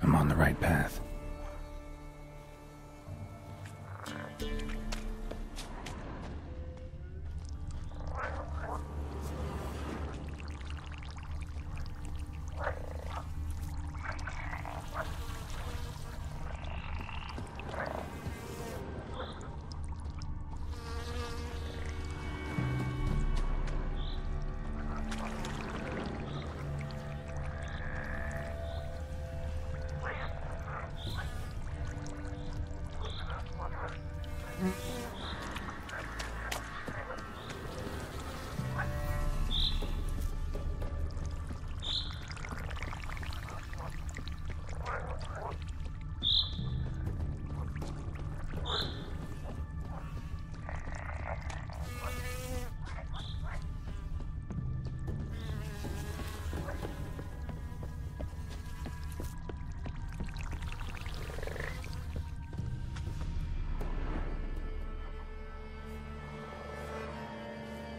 I'm on the right path.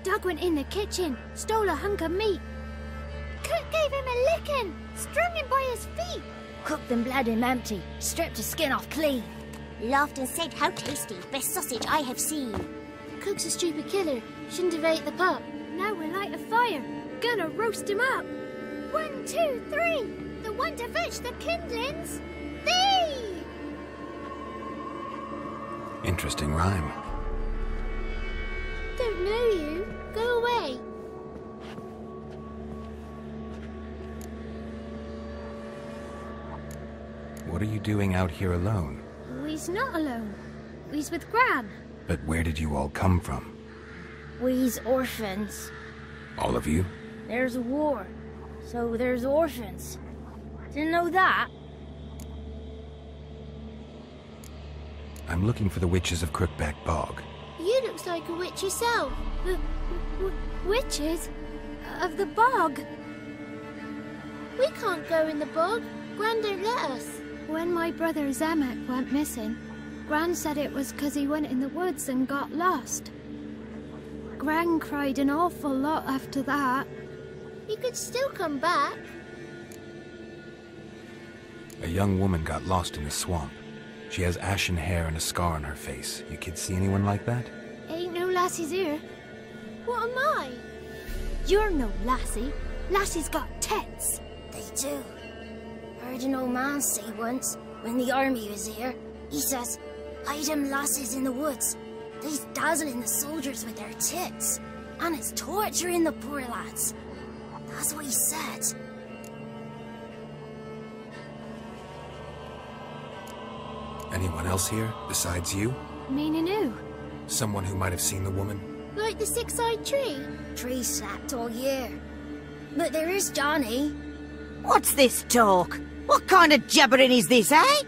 Doug went in the kitchen, stole a hunk of meat. Cook gave him a licking, strung him by his feet. Cooked and bled him empty, stripped his skin off clean. Laughed and said, "How tasty, best sausage I have seen." Cook's a stupid killer, shouldn't have ate the pup. Now we'll light a fire, gonna roast him up. 1, 2, 3, the one to fetch the kindlings. Thee! Interesting rhyme. Don't know you. Go away. What are you doing out here alone? We's not alone. We's with Gran. But where did you all come from? We's orphans. All of you? There's a war, so there's orphans. Didn't know that? I'm looking for the witches of Crookback Bog. You looks like a witch yourself. Witches? Of the bog? We can't go in the bog. Gran don't let us. When my brother Zemek went missing, Gran said it was 'cause he went in the woods and got lost. Gran cried an awful lot after that. You could still come back. A young woman got lost in the swamp. She has ashen hair and a scar on her face. You kids see anyone like that? Ain't no lassies here. What am I? You're no lassie. Lassie's got tits. They do. Heard an old man say once, when the army was here, he says, "Hide them lasses in the woods. They's dazzling the soldiers with their tits, and it's torturing the poor lads." That's what he said. Anyone else here, besides you? Meaning who? Someone who might have seen the woman? Like the six-eyed tree? Tree snapped all year. But there is Johnny. What's this talk? What kind of jabbering is this, eh?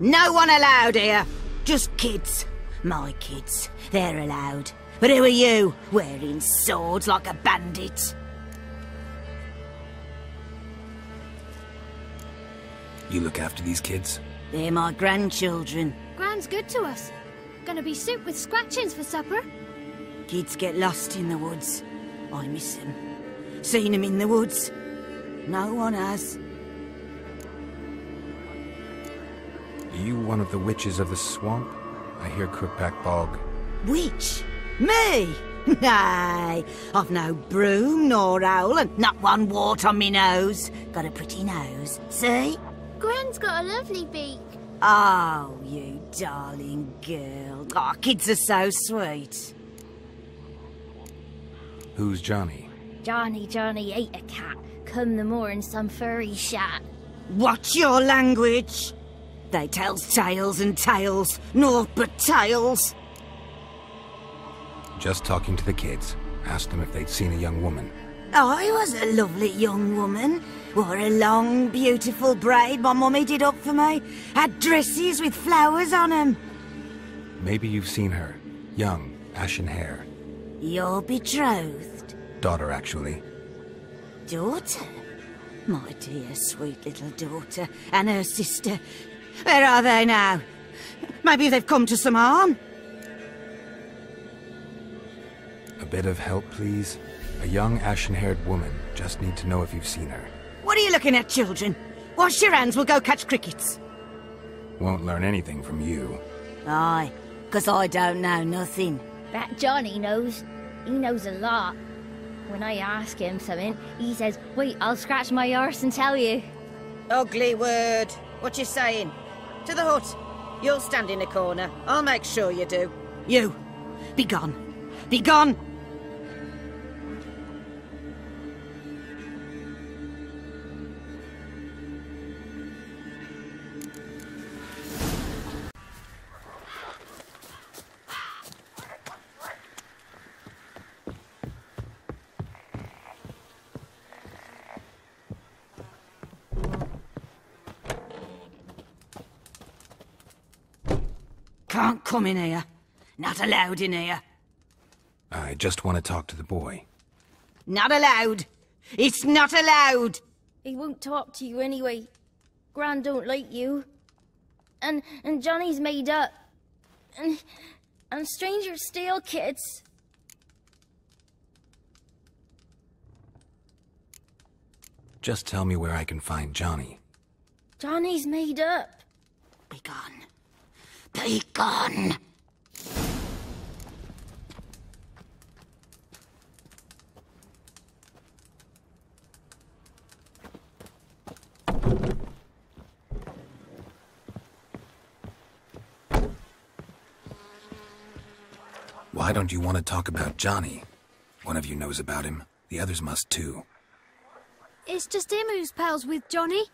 No one allowed here. Just kids. My kids. They're allowed. But who are you, wearing swords like a bandit? You look after these kids? They're my grandchildren. Gran's good to us. Gonna be soup with scratchings for supper. Kids get lost in the woods. I miss them. Seen them in the woods. No one has. Are you one of the witches of the swamp? I hear Crookback Bog. Witch? Me? Nay, I've no broom nor owl and not one wart on me nose. Got a pretty nose, see? Gran's got a lovely beak. Oh, you darling girl. Oh, kids are so sweet. Who's Johnny? Johnny ate a cat. Come the more in some furry shat. Watch your language. They tells tales and tales, naught but tales. Just talking to the kids. Asked them if they'd seen a young woman. I was a lovely young woman. Wore a long, beautiful braid my mummy did up for me. Had dresses with flowers on 'em. Maybe you've seen her. Young, ashen hair. You're betrothed? Daughter, actually. Daughter? My dear, sweet little daughter. And her sister. Where are they now? Maybe they've come to some harm. A bit of help, please? A young ashen-haired woman. Just need to know if you've seen her. What are you looking at, children? Wash your hands, we'll go catch crickets. Won't learn anything from you. Aye, 'cause I don't know nothing. That Johnny knows. He knows a lot. When I ask him something, he says, wait, I'll scratch my arse and tell you. Ugly word. What you saying? To the hut. You'll stand in a corner. I'll make sure you do. You, be gone. Be gone! Can't come in here. Not allowed in here. I just want to talk to the boy. Not allowed. It's not allowed. He won't talk to you anyway. Gran don't like you. And Johnny's made up. And strangers steal kids. Just tell me where I can find Johnny. Johnny's made up. Be gone. Be gone. Why don't you want to talk about Johnny? One of you knows about him. The others must too. It's just him who's pals with Johnny.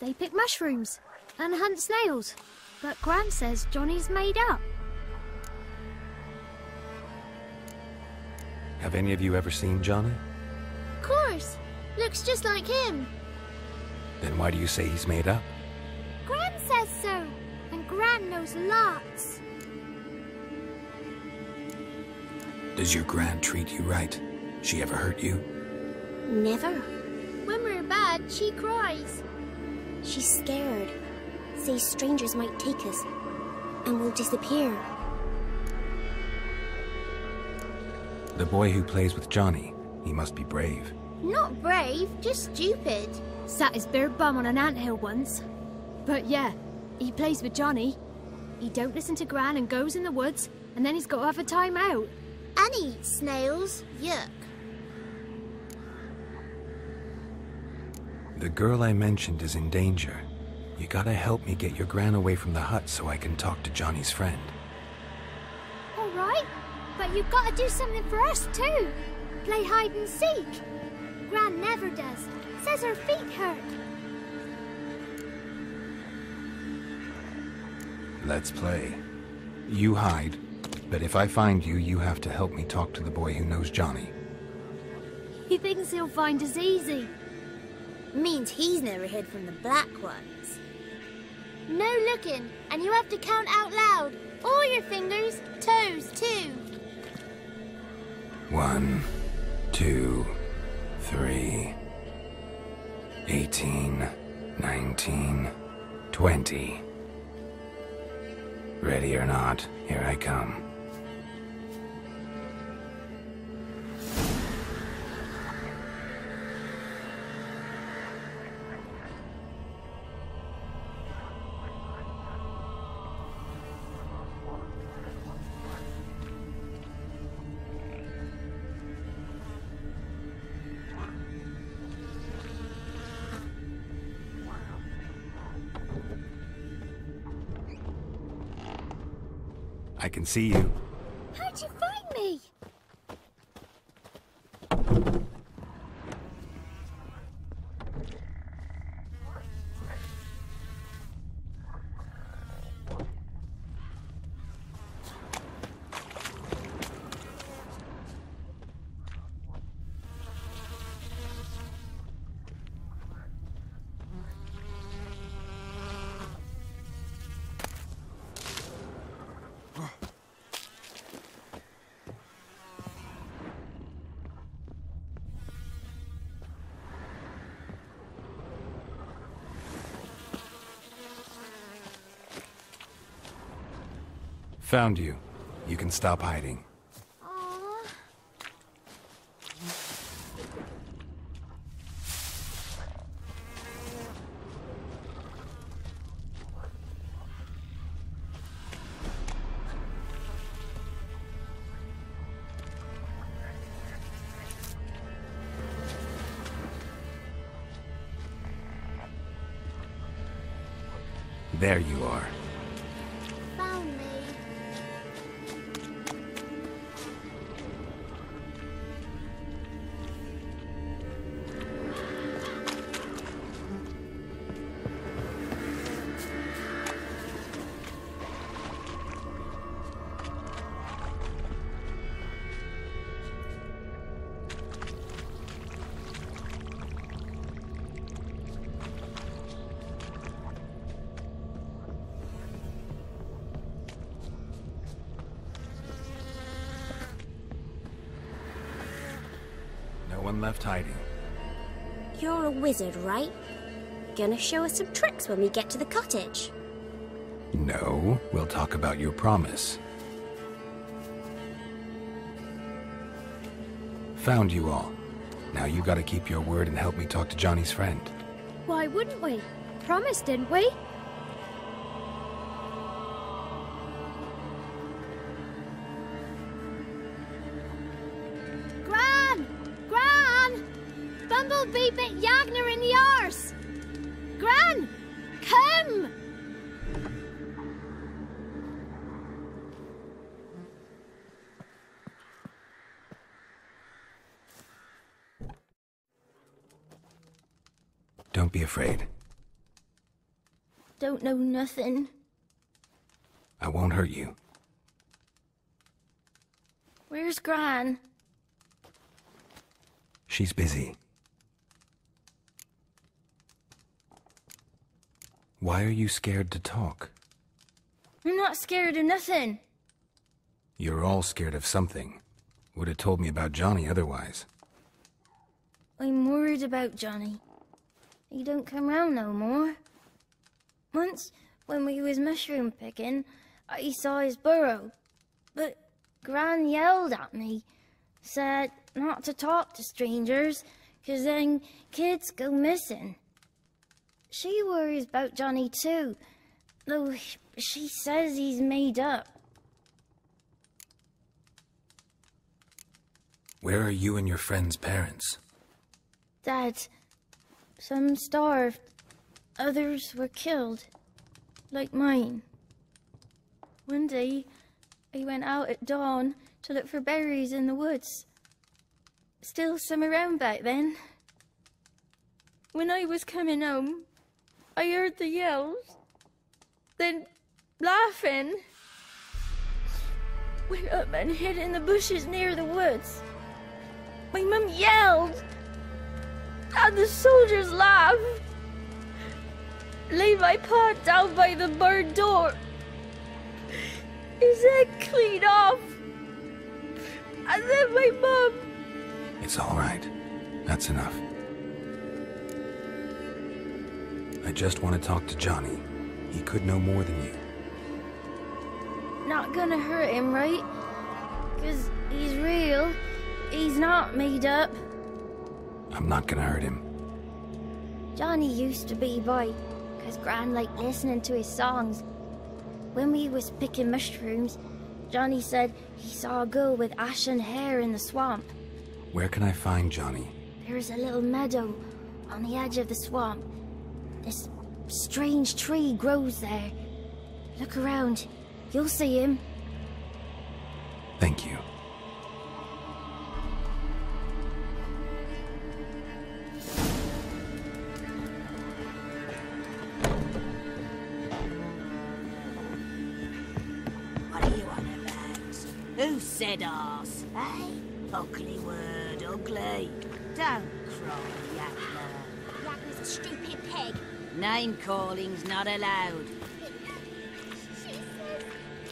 They pick mushrooms and hunt snails. But Gran says Johnny's made up. Have any of you ever seen Johnny? Of course. Looks just like him. Then why do you say he's made up? Gran says so. And Gran knows lots. Does your Gran treat you right? She ever hurt you? Never. When we're bad, she cries. She's scared. Says strangers might take us, and we'll disappear. The boy who plays with Johnny, he must be brave. Not brave, just stupid. Sat his bare bum on an anthill once. But yeah, he plays with Johnny. He don't listen to Gran and goes in the woods, and then he's got to have a time out. And he eats snails. Yuck. The girl I mentioned is in danger. You gotta help me get your Gran away from the hut so I can talk to Johnny's friend. All right, but you've got to do something for us too. Play hide and seek. Gran never does. Says her feet hurt. Let's play. You hide, but if I find you, you have to help me talk to the boy who knows Johnny. He thinks he'll find us easy. Means he's never hid from the black ones. No looking, and you have to count out loud. All your fingers, toes too. 1, 2, 3, 18, 19, 20. Ready or not, here I come. I can see you. How'd you find me? Found you. You can stop hiding. Aww. There you are. Found me. No one left hiding. You're a wizard, right? Gonna show us some tricks when we get to the cottage. No, we'll talk about your promise. Found you all. Now you gotta keep your word and help me talk to Johnny's friend. Why wouldn't we? Promised, didn't we? Gran! Gran! Bumblebee bit Yagner in the arse! Gran! Come! Don't be afraid. Don't know nothing. I won't hurt you. Where's Gran? She's busy. Why are you scared to talk? I'm not scared of nothing. You're all scared of something. Would have told me about Johnny otherwise. I'm worried about Johnny. He don't come round no more. Once, when we was mushroom picking, I saw his burrow. But Gran yelled at me, said not to talk to strangers, 'cause then kids go missing. She worries about Johnny too, though she says he's made up. Where are you and your friend's parents? Dad, some starved, others were killed, like mine. One day, I went out at dawn to look for berries in the woods. Still some around back then. When I was coming home, I heard the yells, then laughing. Went up and hid in the bushes near the woods. My mum yelled, and the soldiers laughed. Laid my pa down by the barn door. His head clean off. And then my mum... It's all right. That's enough. I just want to talk to Johnny. He could know more than you. Not gonna hurt him, right? 'Cause he's real. He's not made up. I'm not gonna hurt him. Johnny used to be boy, 'cause Gran liked listening to his songs. When we was picking mushrooms, Johnny said he saw a girl with ashen hair in the swamp. Where can I find Johnny? There's a little meadow on the edge of the swamp. This strange tree grows there. Look around. You'll see him. Thank you. What are you on about? Who said arse, eh? Ugly word, ugly. Don't cry, Yagner. Yagner's a stupid pig. Name calling's not allowed. She says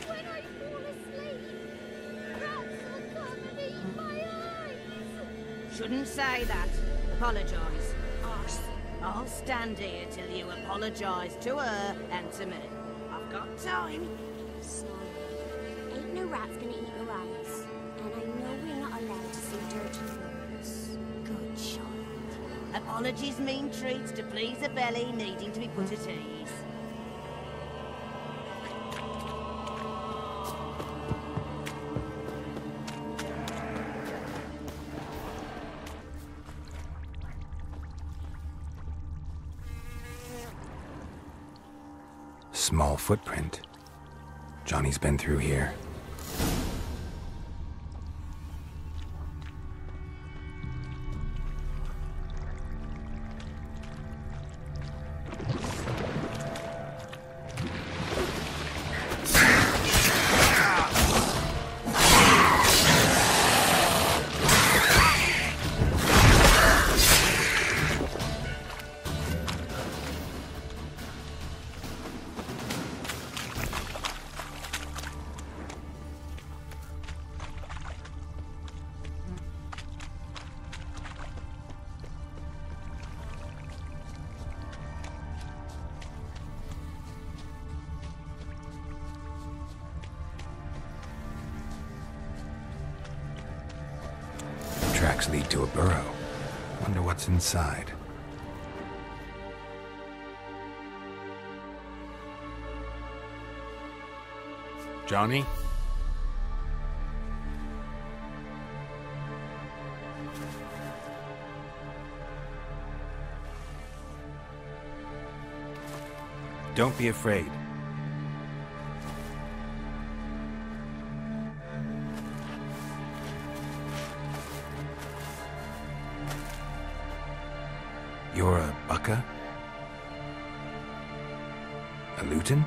when I fall asleep, rats will come and eat my eyes. Shouldn't say that. Apologise. Arse. I'll stand here till you apologise to her and to me. I've got time. Sorry. No rat's gonna eat your eyes. And I know we're not allowed to say dirty words. Good child. Apologies mean treats to please a belly needing to be put at ease. Small footprint. Johnny's been through here. Tracks lead to a burrow. Wonder what's inside. Johnny? Don't be afraid. You're a Bucka? A Luton?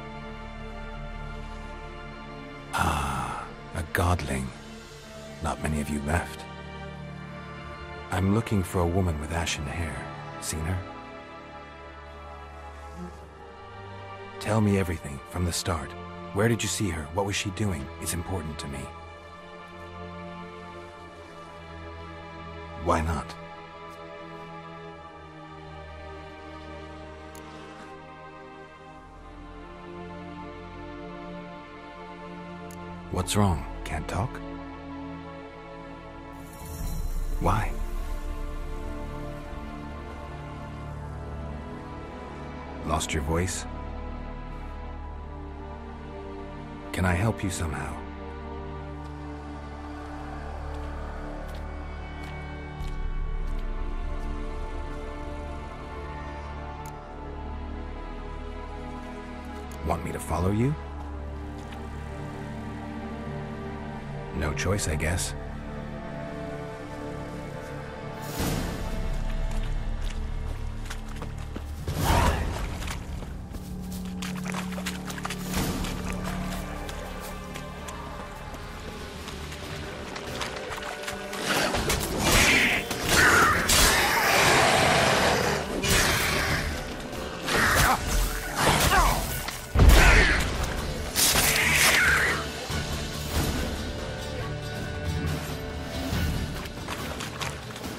Ah, a godling. Not many of you left. I'm looking for a woman with ashen hair. Seen her? Tell me everything, from the start. Where did you see her? What was she doing? It's important to me. Why not? What's wrong? Can't talk? Why? Lost your voice? Can I help you somehow? Want me to follow you? No choice, I guess.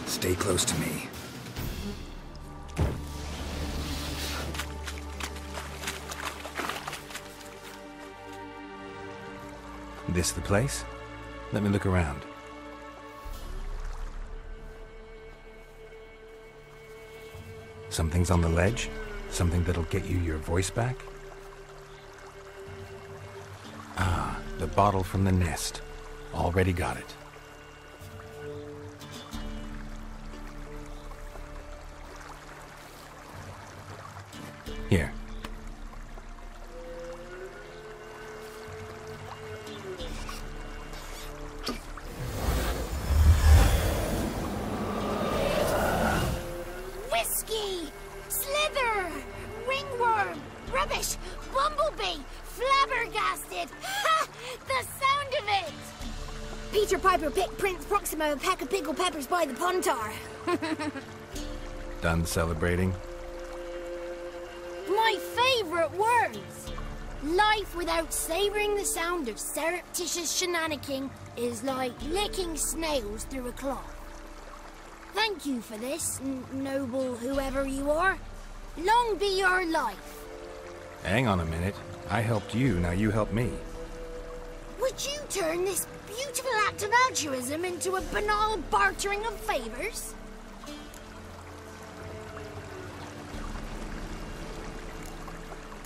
Stay close to me. This the place? Let me look around. Something's on the ledge? Something that'll get you your voice back? Ah, the bottle from the nest. Already got it. Here. Whiskey! Slither! Ringworm! Rubbish! Bumblebee! Flabbergasted! Ha! The sound of it! Peter Piper picked Prince Proximo a pack of pickled peppers by the puntar. Done celebrating? My favorite words! Life without savoring the sound of surreptitious shenanigans is like licking snails through a cloth. Thank you for this, noble whoever you are. Long be your life. Hang on a minute. I helped you, now you help me. Would you turn this beautiful act of altruism into a banal bartering of favors?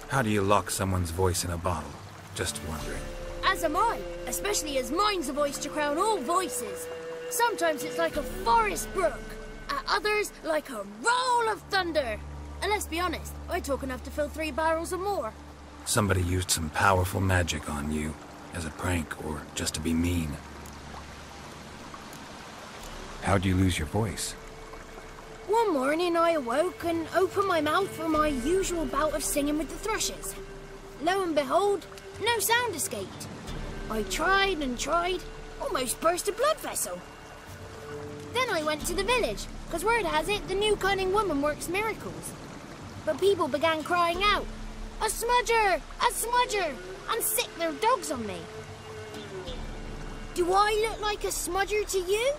How do you lock someone's voice in a bottle? Just wondering. As am I, especially as mine's a voice to crown all voices. Sometimes it's like a forest brook, at others like a roll of thunder. And let's be honest, I talk enough to fill 3 barrels or more. Somebody used some powerful magic on you, as a prank or just to be mean. How'd you lose your voice? One morning I awoke and opened my mouth for my usual bout of singing with the thrushes. Lo and behold, no sound escaped. I tried and tried, almost burst a blood vessel. Then I went to the village, because word has it the new cunning woman works miracles. But people began crying out, "A smudger! A smudger!" and sick their dogs on me. Do I look like a smudger to you?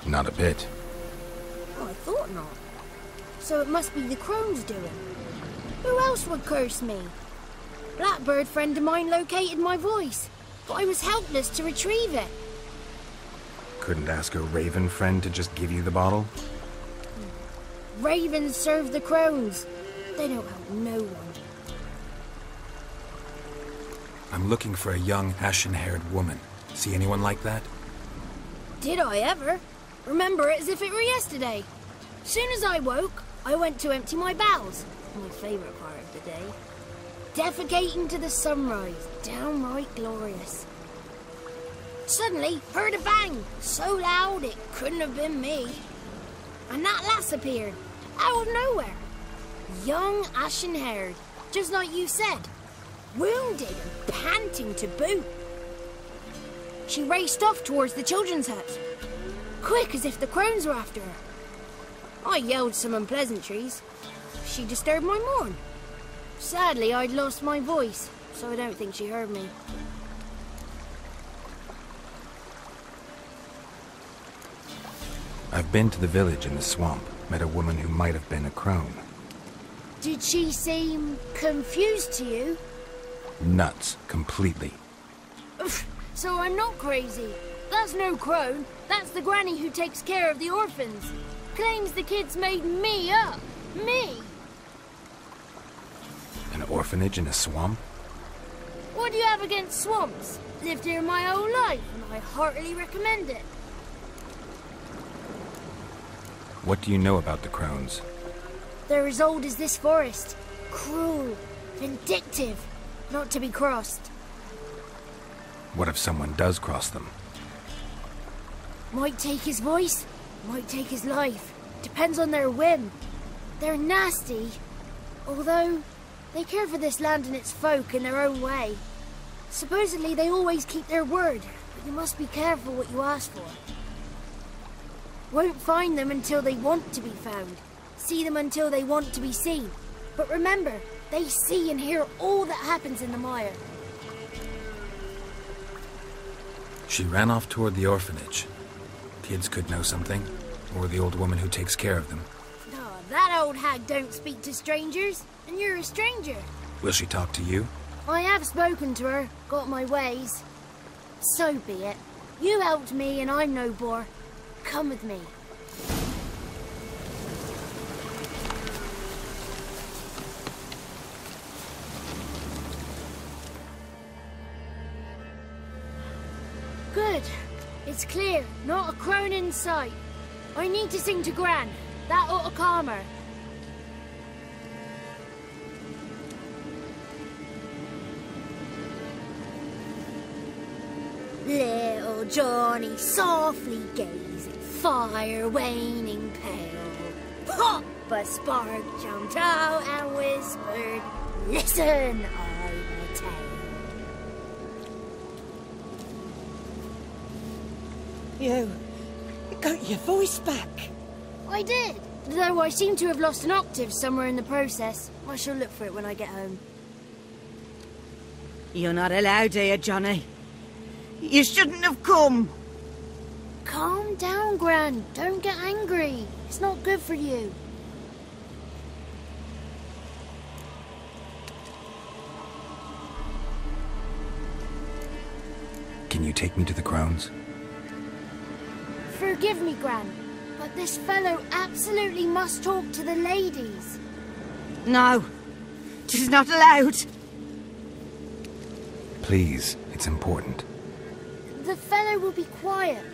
Not a bit. Oh, I thought not. So it must be the crone's doing. Who else would curse me? Blackbird friend of mine located my voice, but I was helpless to retrieve it. Couldn't ask a raven friend to just give you the bottle? Ravens serve the crones. They don't help no one. I'm looking for a young, ashen-haired woman. See anyone like that? Did I ever? Remember it as if it were yesterday. Soon as I woke, I went to empty my bowels. My favourite part of the day. Defecating to the sunrise. Downright glorious. Suddenly, heard a bang. So loud it couldn't have been me. And that lass appeared. Out of nowhere. Young, ashen-haired. Just like you said. Wounded and panting to boot. She raced off towards the children's hut. Quick as if the crones were after her. I yelled some unpleasantries. She disturbed my morn. Sadly, I'd lost my voice, so I don't think she heard me. I've been to the village in the swamp. Met a woman who might have been a crone. Did she seem confused to you? Nuts. Completely. So I'm not crazy. That's no crone. That's the granny who takes care of the orphans. Claims the kids made me up. Me! An orphanage in a swamp? What do you have against swamps? Lived here my whole life, and I heartily recommend it. What do you know about the crones? They're as old as this forest. Cruel, vindictive, not to be crossed. What if someone does cross them? Might take his voice, might take his life. Depends on their whim. They're nasty, although they care for this land and its folk in their own way. Supposedly they always keep their word, but you must be careful what you ask for. Won't find them until they want to be found. See them until they want to be seen. But remember, they see and hear all that happens in the mire. She ran off toward the orphanage. Kids could know something, or the old woman who takes care of them. Oh, that old hag don't speak to strangers, and you're a stranger. Will she talk to you? I have spoken to her, got my ways. So be it. You helped me and I'm no bore. Come with me. Good. It's clear. Not a crone in sight. I need to sing to Gran. That ought to calm her. Little Johnny softly gazing, fire waning pale. Pop! A spark jumped out and whispered, "Listen, I'm a tale." You got your voice back. I did, though I seem to have lost an octave somewhere in the process. I shall look for it when I get home. You're not allowed here, Johnny. You shouldn't have come. Calm down, Gran. Don't get angry. It's not good for you. Can you take me to the Crones? Forgive me, Gran, but this fellow absolutely must talk to the ladies. No, it is not allowed. Please, it's important. The fellow will be quiet.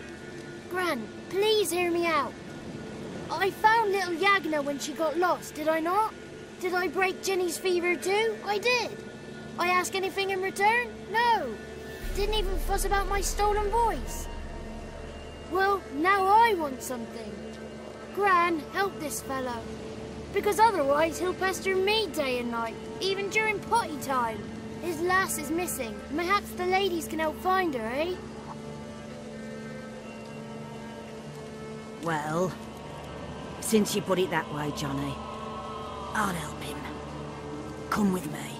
Gran, please hear me out. I found little Yagna when she got lost, did I not? Did I break Ginny's fever too? I did. I ask anything in return? No. Didn't even fuss about my stolen voice. Well, now I want something. Gran, help this fellow. Because otherwise he'll pester me day and night, even during potty time. His lass is missing. Perhaps the ladies can help find her, eh? Well, since you put it that way, Johnny, I'll help him. Come with me.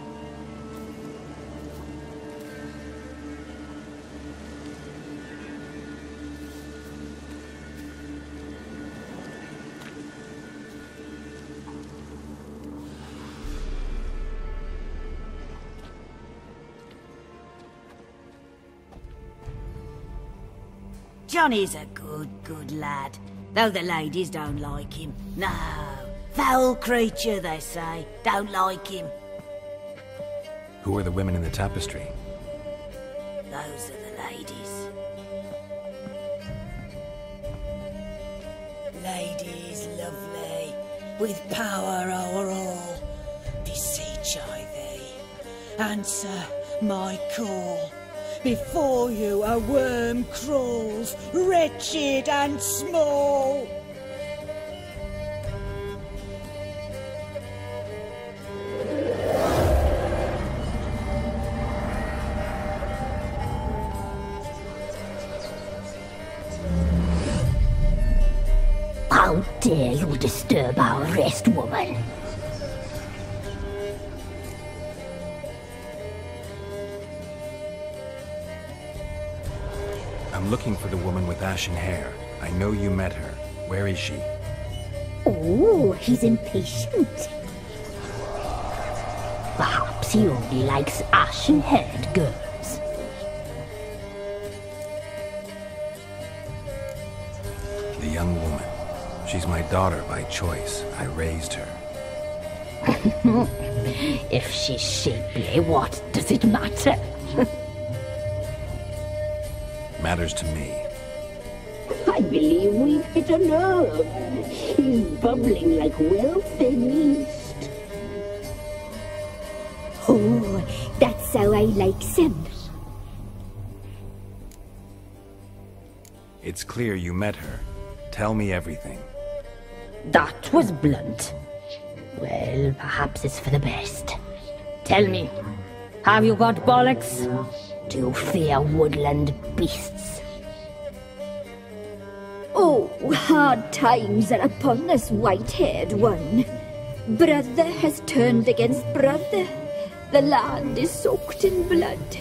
Johnny's a good lad, though the ladies don't like him. No, foul creature, they say. Don't like him. Who are the women in the tapestry? Those are the ladies. Ladies lovely, with power o'er all. Beseech I thee, answer my call. Before you a worm crawls, wretched and small. How dare you disturb our rest, woman? I'm looking for the woman with ashen hair. I know you met her. Where is she? Oh, he's impatient. Perhaps he only likes ashen-haired girls. The young woman. She's my daughter by choice. I raised her. If she's shapely, what does it matter? Matters to me. I believe we've hit a nerve. He's bubbling like well-fed yeast. Oh, that's how I like him. It's clear you met her. Tell me everything. That was blunt. Well, perhaps it's for the best. Tell me, have you got bollocks? Do you fear woodland beasts? Oh, hard times are upon us, white-haired one. Brother has turned against brother. The land is soaked in blood.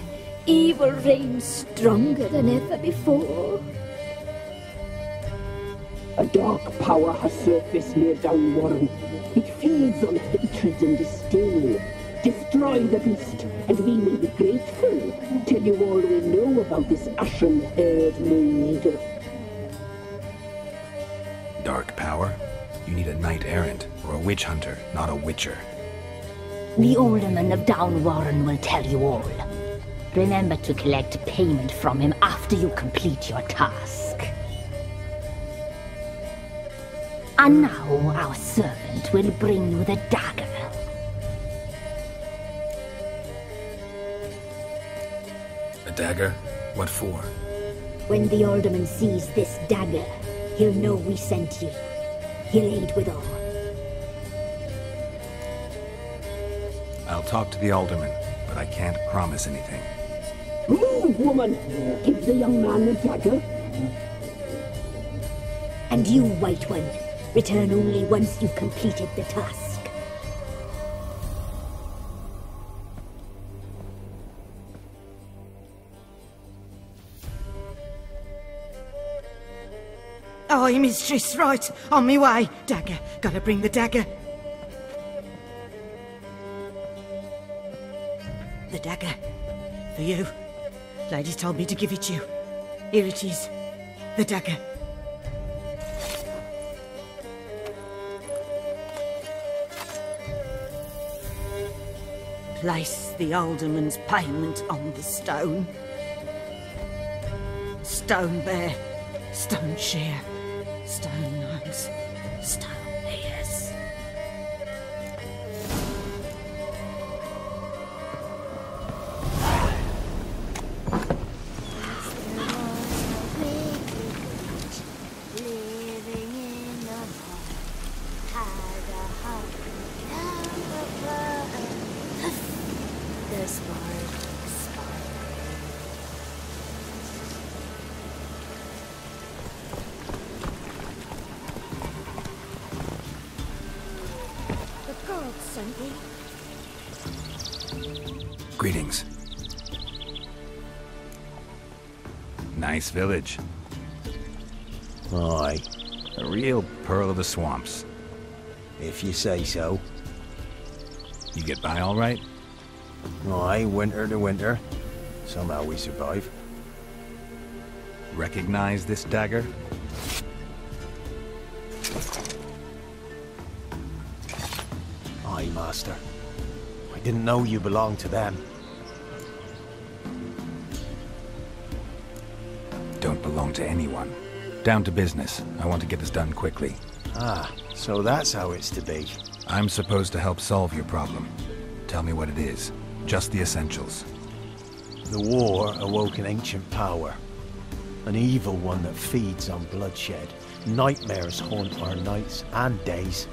Evil reigns stronger than ever before. A dark power has surfaced near Downwarren. It feeds on hatred and disdain. Destroy the beast, and we may be grateful. Tell you all we know about this ashen-haired maid. Dark power? You need a knight-errant or a witch hunter, not a witcher. The alderman of Downwarren will tell you all. Remember to collect payment from him after you complete your task. And now our servant will bring you the dagger. A dagger? What for? When the alderman sees this dagger, he'll know we sent you. He'll aid with all. I'll talk to the alderman, but I can't promise anything. Move, woman! Give the young man the dagger. And you, White One, return only once you've completed the task. Aye, mistress, right. On me way. Dagger. Gotta bring the dagger. The dagger. For you. Lady told me to give it you. Here it is. The dagger. Place the alderman's payment on the stone. Stone bear, stone shear, stone nose, stone ears. Greetings. Nice village. Aye. A real pearl of the swamps. If you say so. You get by all right? Aye, winter to winter. Somehow we survive. Recognize this dagger? Aye, master. I didn't know you belonged to them. Don't belong to anyone. Down to business. I want to get this done quickly. Ah, so that's how it's to be. I'm supposed to help solve your problem. Tell me what it is. Just the essentials. The war awoke an ancient power. An evil one that feeds on bloodshed. Nightmares haunt our nights and days.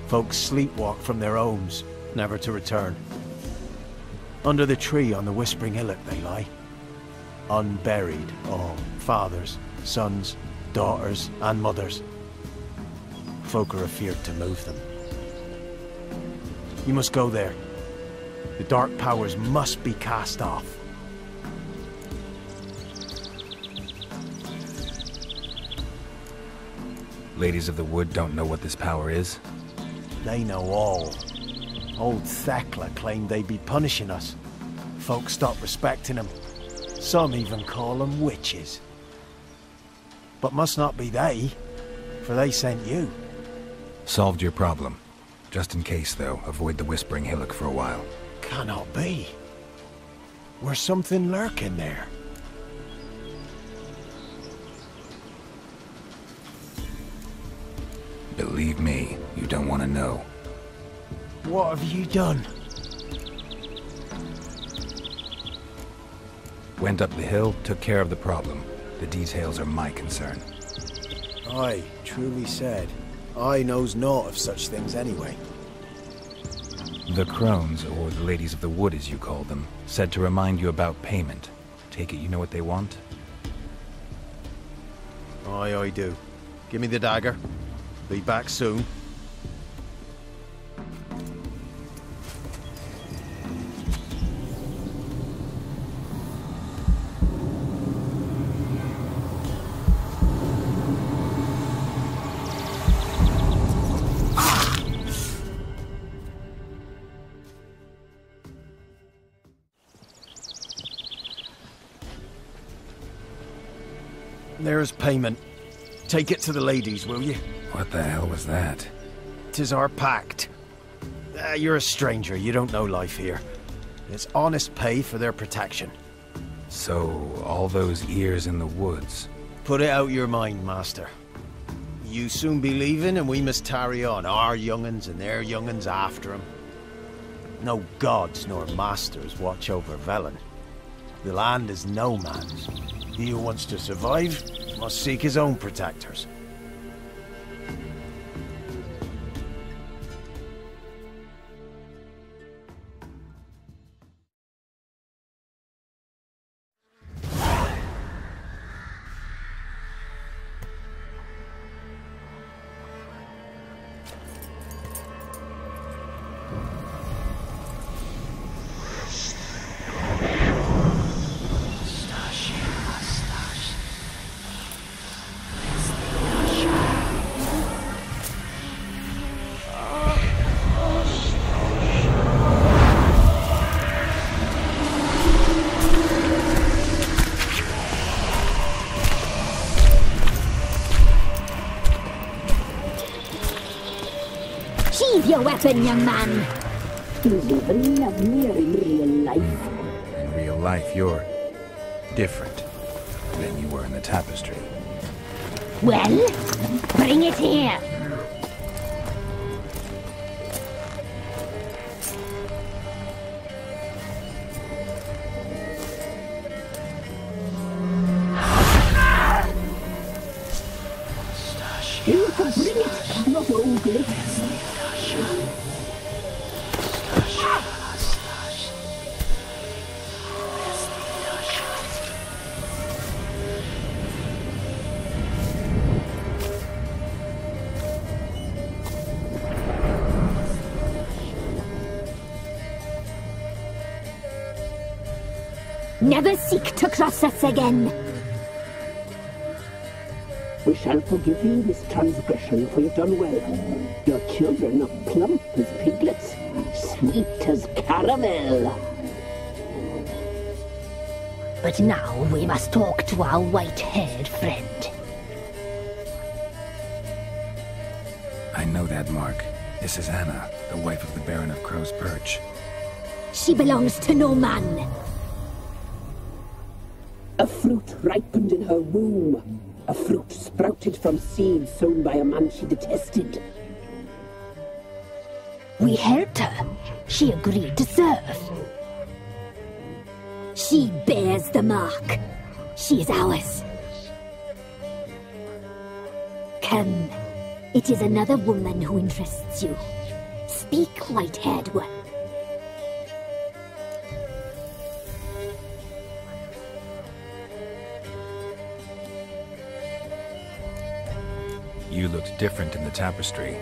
Folks sleepwalk from their homes, never to return. Under the tree on the Whispering Hillock they lie. Unburied, all. Fathers, sons, daughters, and mothers. Folk are afeard to move them. You must go there. The dark powers must be cast off. Ladies of the Wood don't know what this power is? They know all. Old Thekla claimed they'd be punishing us. Folk stopped respecting them. Some even call them witches. But must not be they, for they sent you. Solved your problem. Just in case, though, avoid the Whispering Hillock for a while. Cannot be. Where's something lurking there? Believe me, you don't want to know. What have you done? Went up the hill, took care of the problem. The details are my concern. Aye, truly said. I knows naught of such things anyway. The crones, or the ladies of the wood as you call them, said to remind you about payment. Take it you know what they want? Aye, I do. Give me the dagger. Be back soon. There's payment. Take it to the ladies, will you? What the hell was that? 'Tis our pact. You're a stranger, you don't know life here. It's honest pay for their protection. So, all those ears in the woods. Put it out your mind, master. You soon be leaving and we must tarry on, our young'uns and their young'uns after 'em. No gods nor masters watch over Velen. The land is no man's. He who wants to survive must seek his own protectors. your weapon, young man. He's even lovelier in real life. In real life, you're different than you were in the tapestry. Well, bring it here. You can bring it, not ugly. Never seek to cross us again. We shall forgive you this transgression, for you've done well. Your children are plump as piglets, sweet as caramel. But now we must talk to our white-haired friend. I know that mark. This is Anna, the wife of the Baron of Crow's Perch. She belongs to no man. A fruit ripened in her womb. A fruit sprouted from seeds sown by a man she detested. We helped her. She agreed to serve. She bears the mark. She is ours. Come. It is another woman who interests you. Speak, white-haired one. You looked different in the tapestry.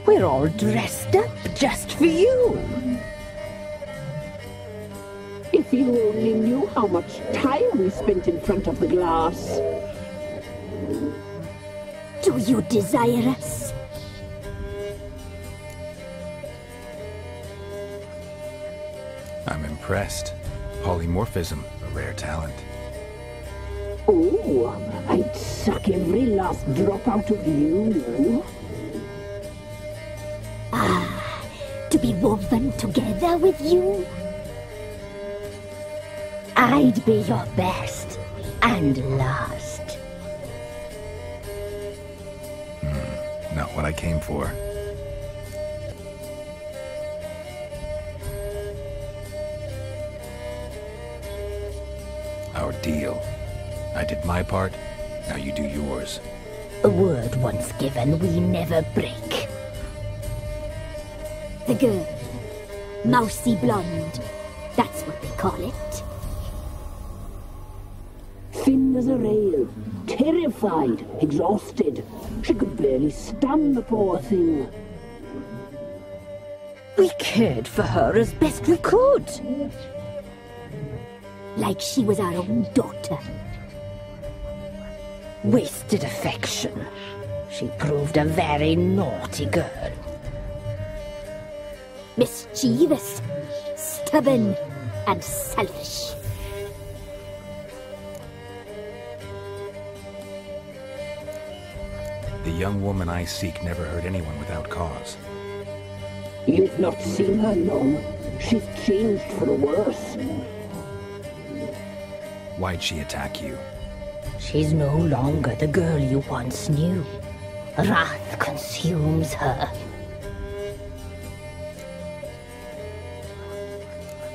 We're all dressed up just for you. If you only knew how much time we spent in front of the glass. Do you desire us? I'm impressed. Polymorphism, a rare talent. Oh, I'd suck every last drop out of you. Ah, to be woven together with you? I'd be your best and last. Not what I came for. Our deal. I did my part, now you do yours. A word once given, we never break. The girl. Mousy blonde. That's what they call it. Thin as a rail, terrified, exhausted. She could barely stand, the poor thing. We cared for her as best we could. Like she was our own daughter. Wasted affection. She proved a very naughty girl. Mischievous, stubborn, and selfish. The young woman I seek never hurt anyone without cause. You've not seen her long. She's changed for the worse. Why'd she attack you? She's no longer the girl you once knew. Wrath consumes her.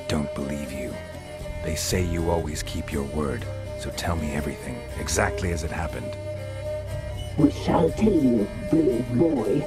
Don't believe you. They say you always keep your word, so tell me everything, exactly as it happened. We shall tell you, brave boy.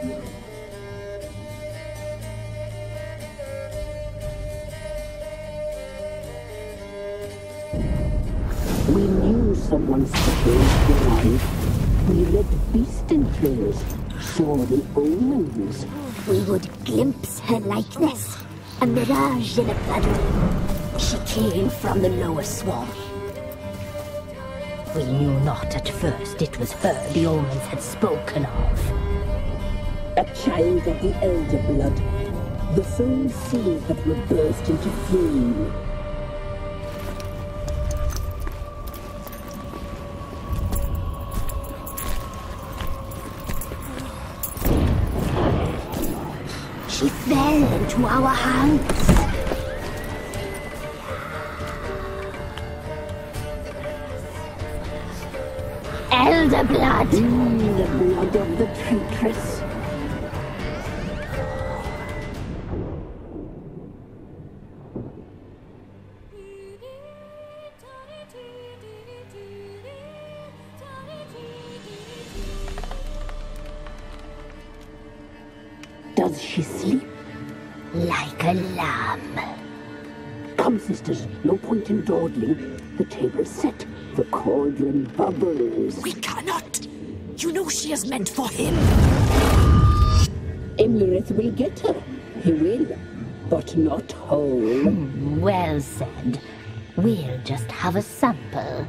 We knew someone special was alive. We read beast entrails, saw the omens. We would glimpse her likeness, a mirage in a bloodline. She came from the lower swamp. We knew not at first it was her the omens had spoken of. A child of the elder blood, the soul seeds that were burst into flame. into our hands. Elder blood! The blood of the traitress. Does she sleep? Like a lamb. Come, sisters, no point in dawdling. The table's set, the cauldron bubbles. We cannot. You know she is meant for him. Emlyrith will get her. He will, but not whole. Well said. We'll just have a sample.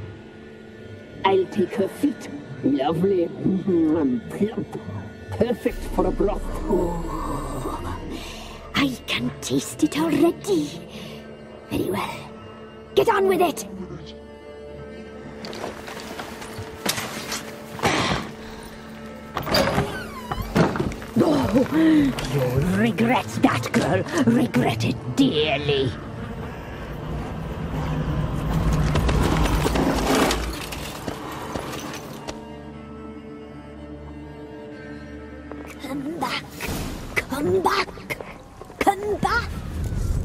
I'll take her feet. Lovely. Plump. Perfect for a broth. Oh, I can taste it already. Very well. Get on with it! Oh, you'll regret that, girl. Regret it dearly. Come back! Come back! Come back!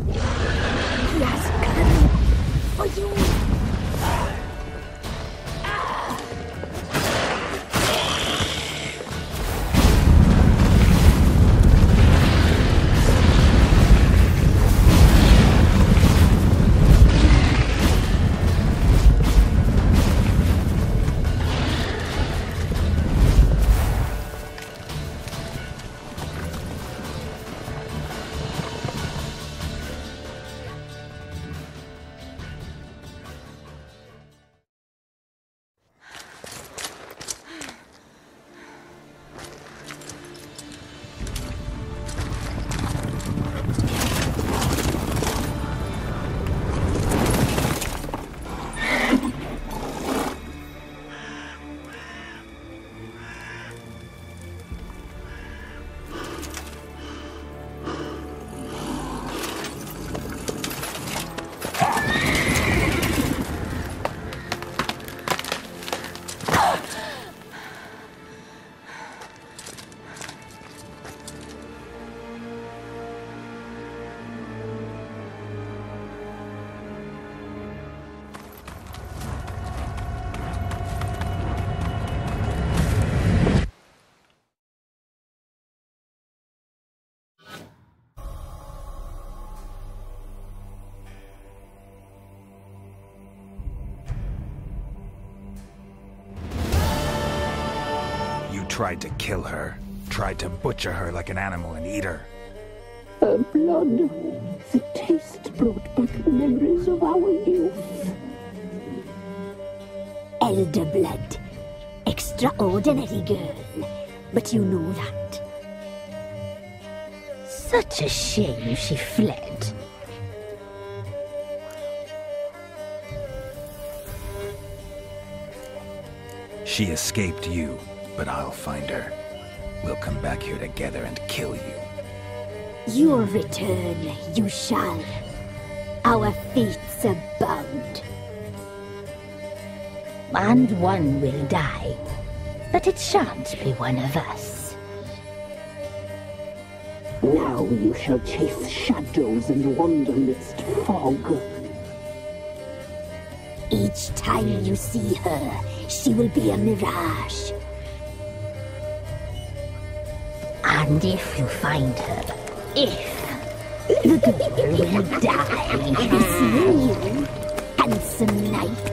He has come for you! Tried to kill her. Tried to butcher her like an animal and eat her. Her blood. The taste brought back memories of our youth. Elder blood. Extraordinary girl. But you know that. Such a shame she fled. She escaped you. But I'll find her. We'll come back here together and kill you. Your return, you shall. Our fates are bound. And one will die. But it shan't be one of us. Now you shall chase shadows and wander midst fog. Each time you see her, she will be a mirage. And if you find her, the girl will die. I'll be seeing you, handsome knight.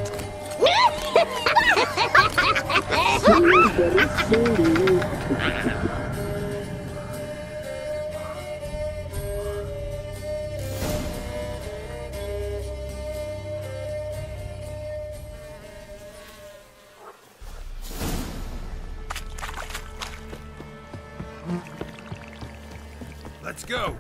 Let's go!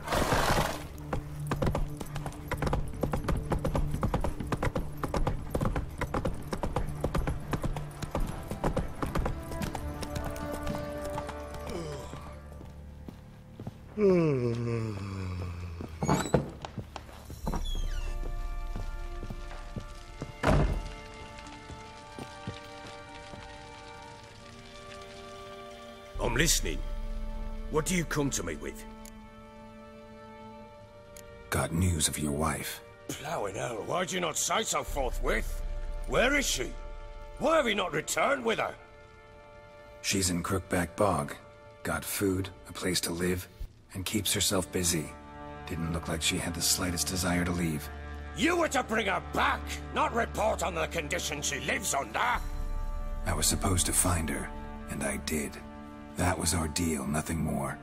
I'm listening. What do you come to me with? Got news of your wife. Plowing hell, why'd you not say so forthwith? Where is she? Why have you not returned with her? She's in Crookback Bog. Got food, a place to live, and keeps herself busy. Didn't look like she had the slightest desire to leave. You were to bring her back, not report on the conditions she lives under. I was supposed to find her, and I did. That was our deal, nothing more.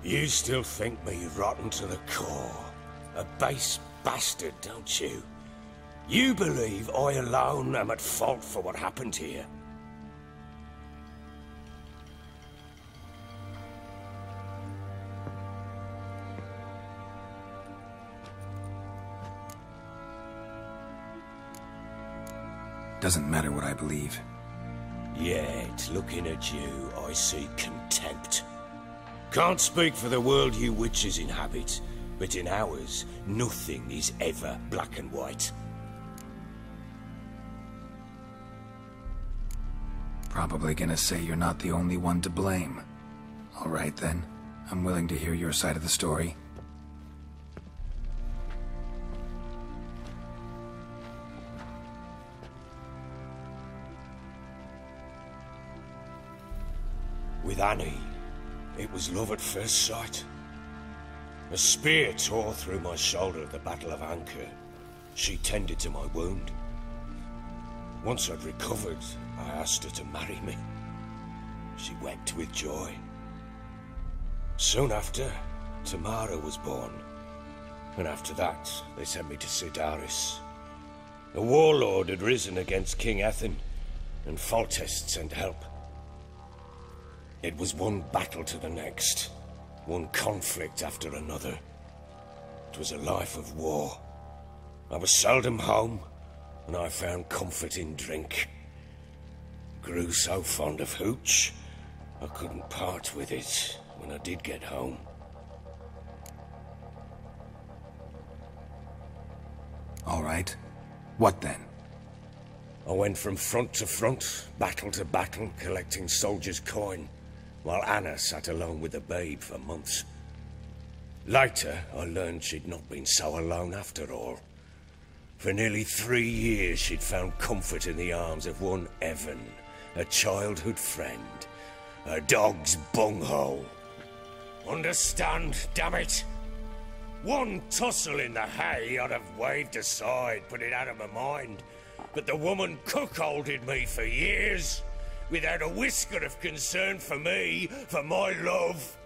You still think me rotten to the core. A base bastard, don't you? You believe I alone am at fault for what happened here. Doesn't matter what I believe. Yet, looking at you, I see contempt. Can't speak for the world you witches inhabit, but in ours, nothing is ever black and white. Probably gonna say you're not the only one to blame. All right then, I'm willing to hear your side of the story. With Annie, it was love at first sight. A spear tore through my shoulder at the Battle of Anchor. She tended to my wound. Once I'd recovered, I asked her to marry me. She wept with joy. Soon after, Tamara was born. And after that, they sent me to Sidaris. A warlord had risen against King Ethan, and Foltest sent help. It was one battle to the next, one conflict after another. It was a life of war. I was seldom home, and I found comfort in drink. Grew so fond of hooch, I couldn't part with it when I did get home. All right. What then? I went from front to front, battle to battle, collecting soldiers' coin, while Anna sat alone with the babe for months. Later, I learned she'd not been so alone after all. For nearly 3 years, she'd found comfort in the arms of one Evan, a childhood friend, a dog's bunghole. Understand, damn it? One tussle in the hay I'd have waved aside, put it out of my mind. But the woman cuckolded me for years, without a whisker of concern for me, for my love.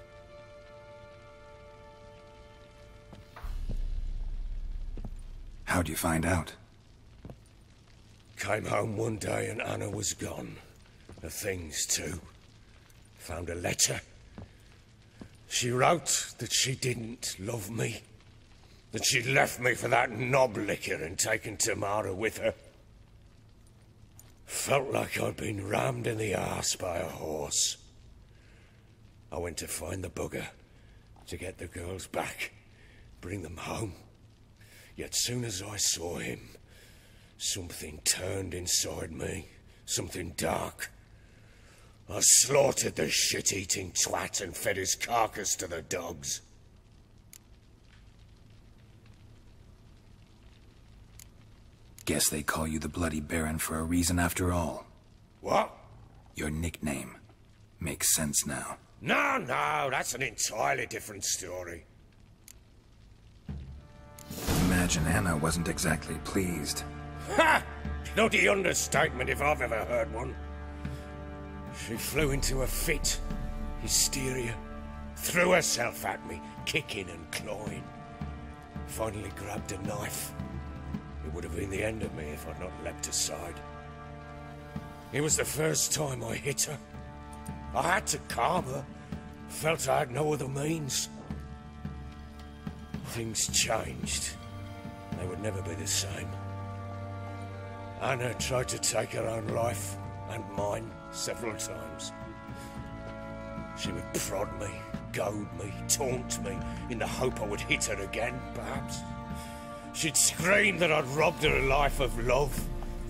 How'd you find out? Came home one day and Anna was gone. Her things too. Found a letter. She wrote that she didn't love me. That she'd left me for that knob licker and taken Tamara with her. Felt like I'd been rammed in the arse by a horse. I went to find the bugger, to get the girls back, bring them home. Yet soon as I saw him, something turned inside me, something dark. I slaughtered the shit-eating twat and fed his carcass to the dogs. Guess they call you the Bloody Baron for a reason after all. What? Your nickname. Makes sense now. No, that's an entirely different story. Imagine Anna wasn't exactly pleased. Ha! Bloody understatement if I've ever heard one. She flew into a fit. Hysteria. Threw herself at me, kicking and clawing. Finally grabbed a knife. It would have been the end of me if I'd not leapt aside. It was the first time I hit her. I had to calm her. Felt I had no other means. Things changed. They would never be the same. Anna tried to take her own life, and mine, several times. She would prod me, goad me, taunt me, in the hope I would hit her again, perhaps. She'd scream that I'd robbed her life of love,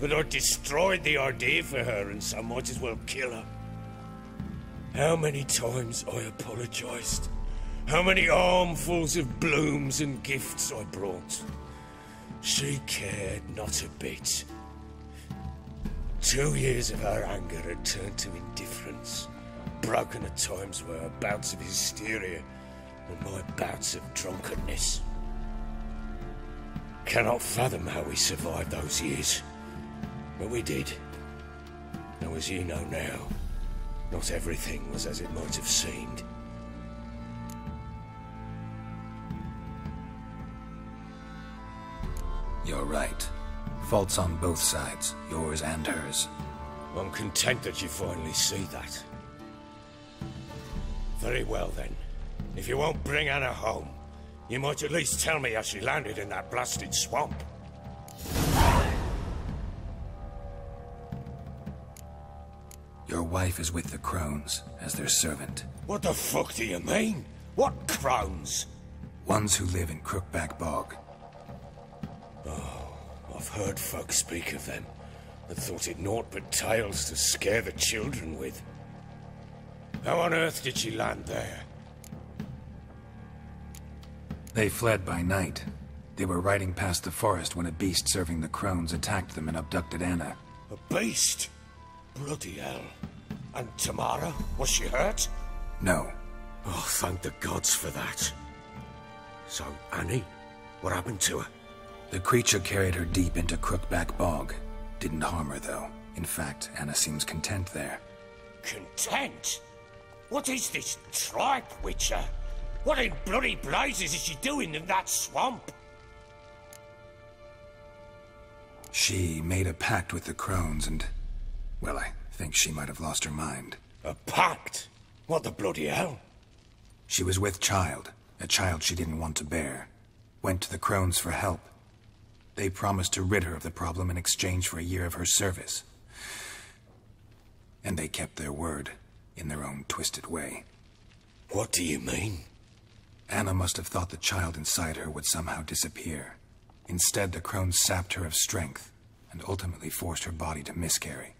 But I destroyed the idea for her, and so might as well kill her. How many times I apologized. How many armfuls of blooms and gifts I brought. She cared not a bit. 2 years of her anger had turned to indifference, broken at times by her bouts of hysteria and my bouts of drunkenness. Cannot fathom how we survived those years, but we did. Though as you know now, not everything was as it might have seemed. You're right. Faults on both sides, yours and hers. I'm content that you finally see that. Very well then. If you won't bring Anna home, you might at least tell me how she landed in that blasted swamp. Your wife is with the crones, as their servant. What the fuck do you mean? What crones? Ones who live in Crookback Bog. Oh, I've heard folk speak of them, and thought it naught but tales to scare the children with. How on earth did she land there? They fled by night. They were riding past the forest when a beast serving the crones attacked them and abducted Anna. A beast? Bloody hell. And Tamara? Was she hurt? No. Oh, thank the gods for that. So, Annie? What happened to her? The creature carried her deep into Crookback Bog. Didn't harm her, though. In fact, Anna seems content there. Content? What is this tripe, Witcher? What in bloody blazes is she doing in that swamp? She made a pact with the crones and... well, I think she might have lost her mind. A pact? What the bloody hell? She was with child, a child she didn't want to bear. Went to the crones for help. They promised to rid her of the problem in exchange for a year of her service. And they kept their word, in their own twisted way. What do you mean? Anna must have thought the child inside her would somehow disappear. Instead, the crones sapped her of strength, and ultimately forced her body to miscarry.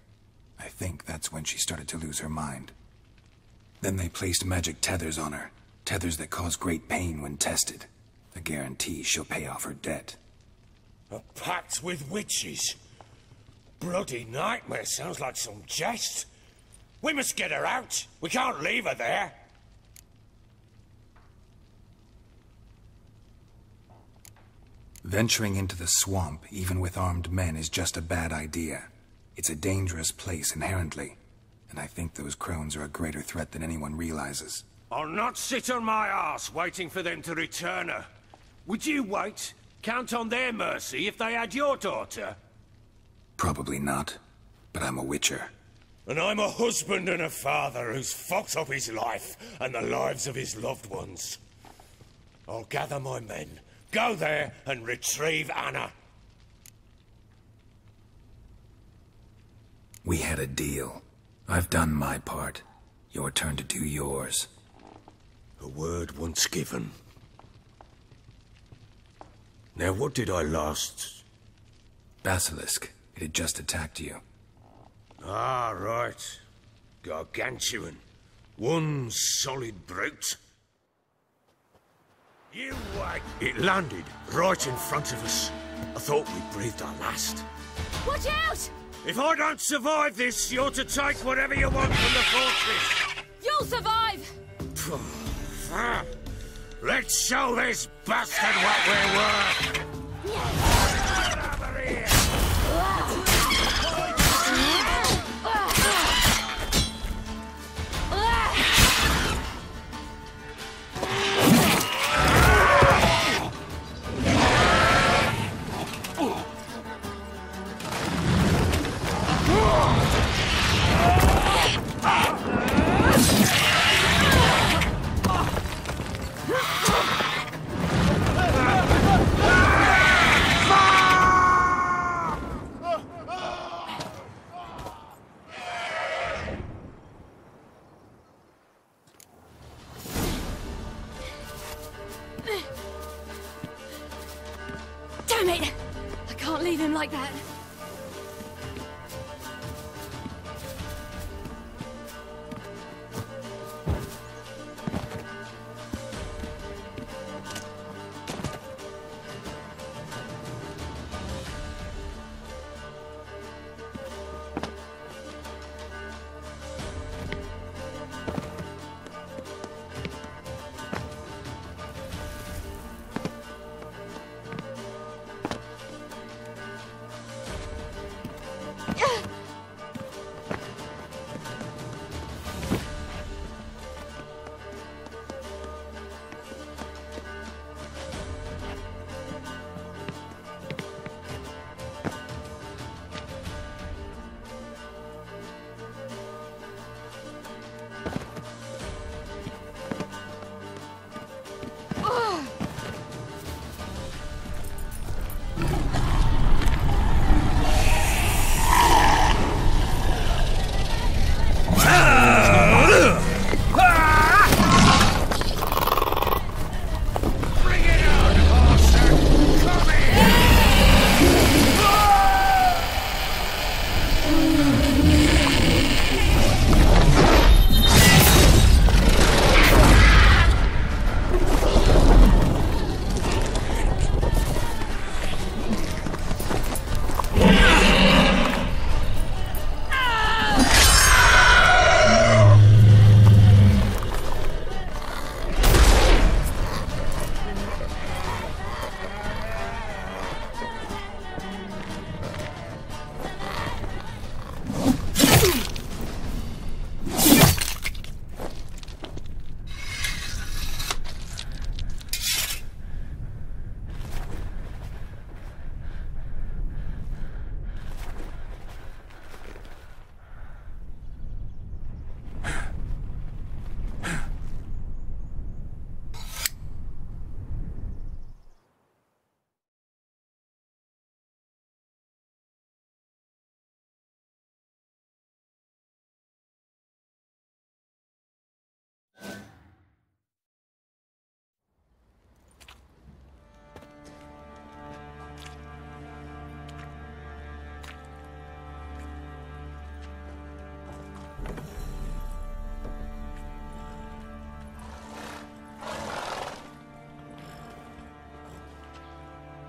I think that's when she started to lose her mind. Then they placed magic tethers on her, tethers that cause great pain when tested. A guarantee she'll pay off her debt. A pact with witches? Bloody nightmare, sounds like some jest. We must get her out. We can't leave her there. Venturing into the swamp, even with armed men, is just a bad idea. It's a dangerous place inherently, and I think those crones are a greater threat than anyone realizes. I'll not sit on my arse waiting for them to return her. Would you wait? Count on their mercy if they had your daughter? Probably not, but I'm a witcher. And I'm a husband and a father who's fucked up his life and the lives of his loved ones. I'll gather my men, go there and retrieve Anna. We had a deal. I've done my part. Your turn to do yours. A word once given. Now what did I last... Basilisk. It had just attacked you. Ah, right. Gargantuan. One solid brute. You wait. It landed right in front of us. I thought we breathed our last. Watch out! If I don't survive this, you're to take whatever you want from the fortress. You'll survive! Let's show this bastard what we're worth! Get over here! Damn it! I can't leave him like that.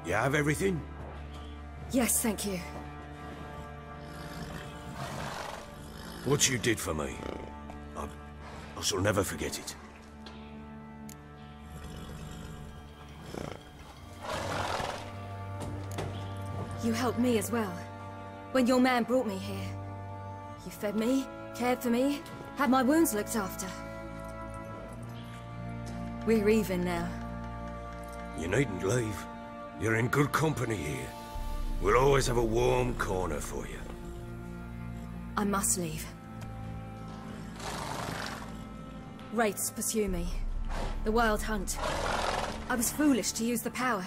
You have everything? Yes, thank you. What you did for me, I shall never forget it. You helped me as well. When your man brought me here. You fed me, cared for me, had my wounds looked after. We're even now. You needn't leave. You're in good company here. We'll always have a warm corner for you. I must leave. Wraiths pursue me. The Wild Hunt. I was foolish to use the power.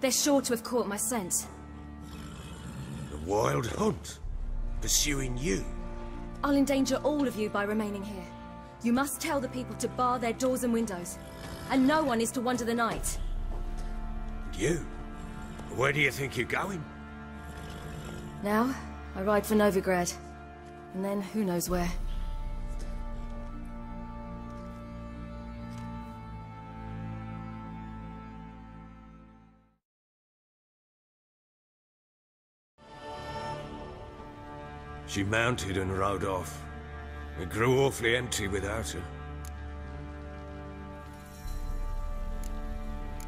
They're sure to have caught my scent. The Wild Hunt? Pursuing you? I'll endanger all of you by remaining here. You must tell the people to bar their doors and windows. And no one is to wander the night. You? Where do you think you're going? Now, I ride for Novigrad. And then, who knows where. She mounted and rode off. It grew awfully empty without her.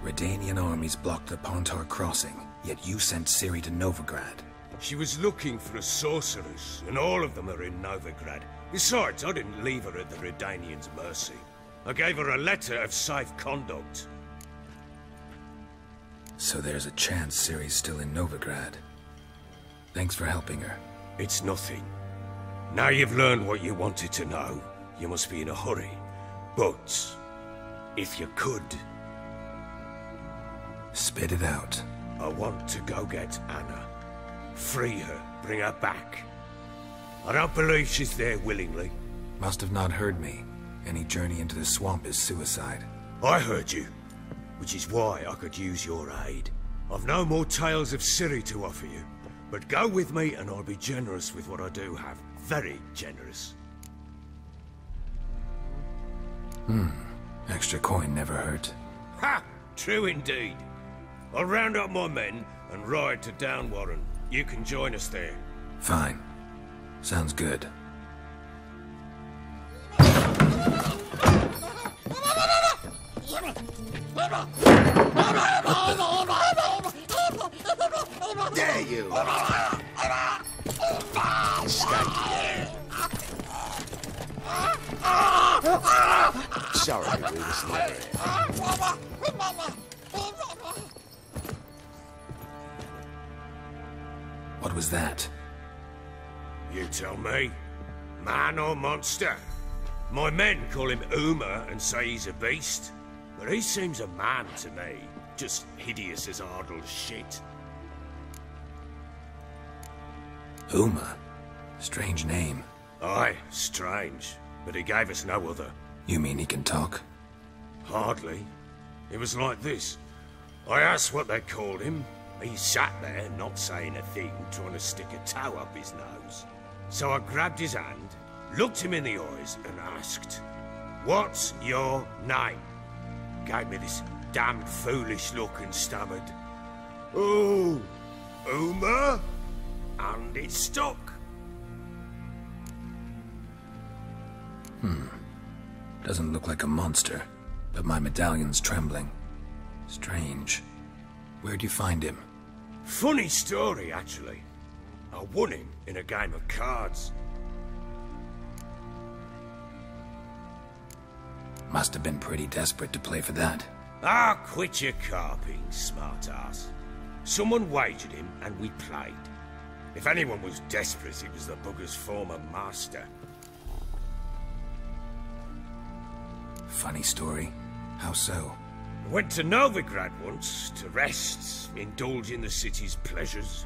Redanian armies blocked the Pontar crossing, yet you sent Ciri to Novigrad. She was looking for a sorceress, and all of them are in Novigrad. Besides, I didn't leave her at the Redanians' mercy. I gave her a letter of safe conduct. So there's a chance Ciri's still in Novigrad. Thanks for helping her. It's nothing. Now you've learned what you wanted to know, you must be in a hurry. But, if you could... Spit it out. I want to go get Anna. Free her, bring her back. I don't believe she's there willingly. Must have not heard me. Any journey into the swamp is suicide. I heard you, which is why I could use your aid. I've no more tales of Ciri to offer you, but go with me and I'll be generous with what I do have. Very generous. Extra coin never hurt. Ha! True indeed. I'll round up my men and ride to Downwarren. You can join us there. Fine. Sounds good. There you are. Sorry, we was never here. What was that? You tell me. Man or monster? My men call him Uma and say he's a beast. But he seems a man to me. Just hideous as Ardle's shit. Uma? Strange name. Aye, strange. But he gave us no other. You mean he can talk? Hardly. It was like this. I asked what they called him. He sat there, not saying a thing, trying to stick a toe up his nose. So I grabbed his hand, looked him in the eyes, and asked, "What's your name?" Gave me this damned foolish look and stammered, "Oh, Uma?" And it stuck. Doesn't look like a monster, but my medallion's trembling. Strange. Where'd you find him? Funny story, actually. I won him in a game of cards. Must have been pretty desperate to play for that. Ah, quit your carping, smart-ass. Someone wagered him, and we played. If anyone was desperate, it was the bugger's former master. Funny story. How so? I went to Novigrad once, to rest, indulge in the city's pleasures.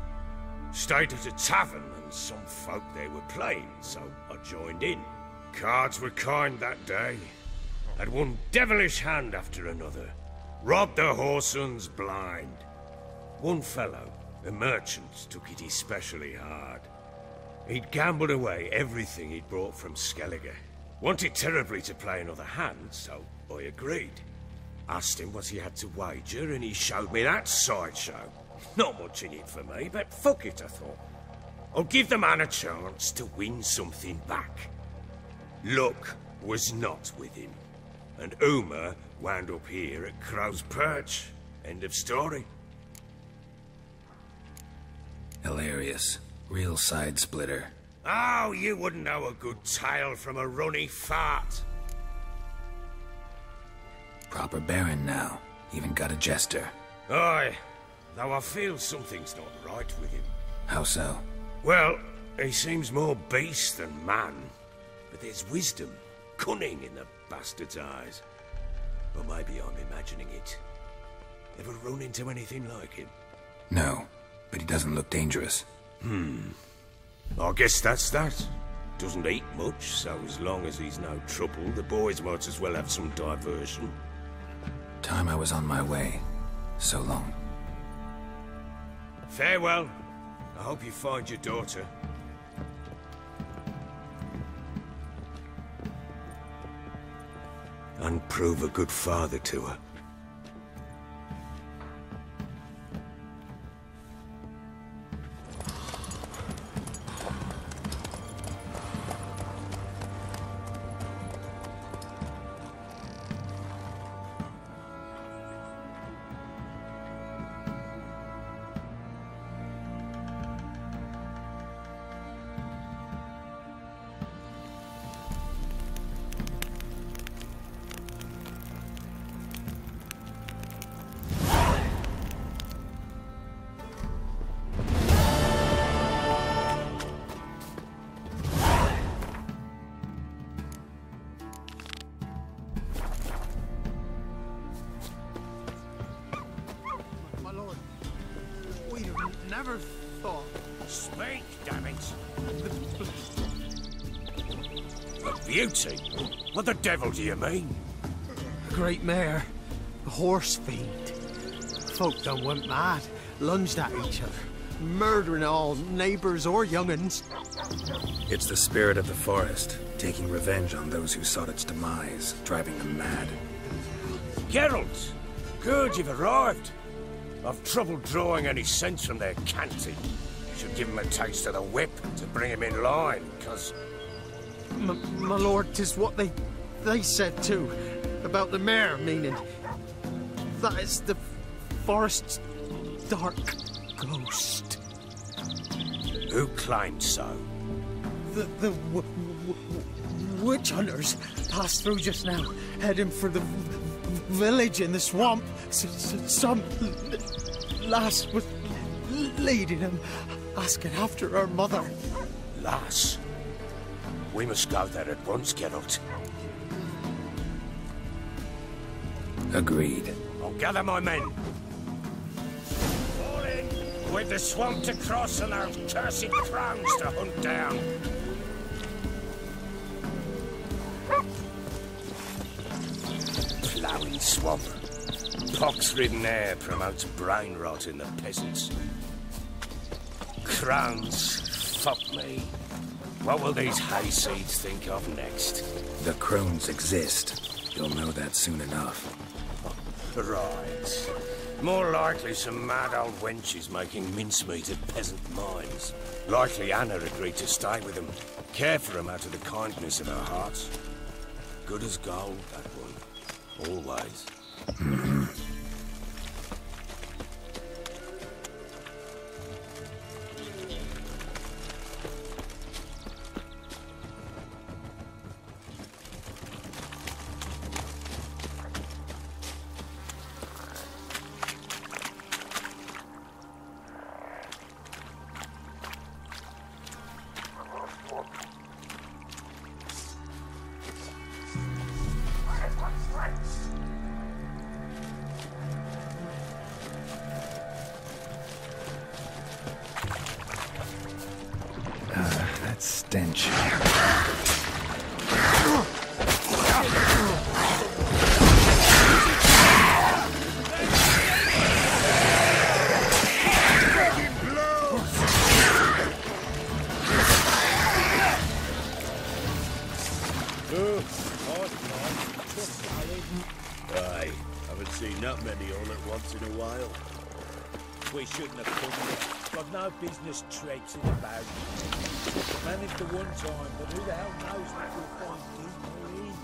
Stayed at a tavern, and some folk there were playing, so I joined in. Cards were kind that day. Had one devilish hand after another. Robbed the whoresons blind. One fellow, a merchant, took it especially hard. He'd gambled away everything he'd brought from Skellige. Wanted terribly to play another hand, so I agreed. Asked him what he had to wager, and he showed me that sideshow. Not much in it for me, but fuck it, I thought. I'll give the man a chance to win something back. Luck was not with him, and Uma wound up here at Crow's Perch. End of story. Hilarious. Real side splitter. Oh, you wouldn't know a good tale from a runny fart. Proper baron now. Even got a jester. Aye, though I feel something's not right with him. How so? Well, he seems more beast than man. But there's wisdom, cunning in the bastard's eyes. Or maybe I'm imagining it. Ever run into anything like him? No, but he doesn't look dangerous. I guess that's that. Doesn't eat much, so as long as he's no trouble, the boys might as well have some diversion. Time I was on my way. So long. Farewell. I hope you find your daughter. And prove a good father to her. Never thought. Speak, damn it! A beauty? What the devil do you mean? A great mare. A horse fiend. Folk done went mad. Lunged at each other. Murdering all neighbours or young'uns. It's the spirit of the forest, taking revenge on those who sought its demise, driving them mad. Geralt! Good, you've arrived. I've trouble drawing any sense from their canting. Should give them a taste of the whip to bring them in line, cause... My lord, 'tis what they said too. About the mare, meaning... That is the forest's dark ghost. Who claimed so? The witch hunters passed through just now, heading for the village in the swamp. Some lass was leading him, asking after her mother. Lass? We must go there at once, Geralt. Agreed. I'll gather my men. Fall in! With the swamp to cross and those cursed crows to hunt down. Ploughing swamp. Pox-ridden air promotes brain rot in the peasants. Crones, fuck me. What will these hayseeds think of next? The crones exist. You'll know that soon enough. Right. More likely some mad old wenches making mincemeat at peasant mines. Likely Anna agreed to stay with them. Care for them out of the kindness of her heart. Good as gold, that one. Always. That stench. Aye, I was once in a while. We shouldn't have come here. Got no business traipsing about. Managed the one time, but who the hell knows what we'll find deeper in?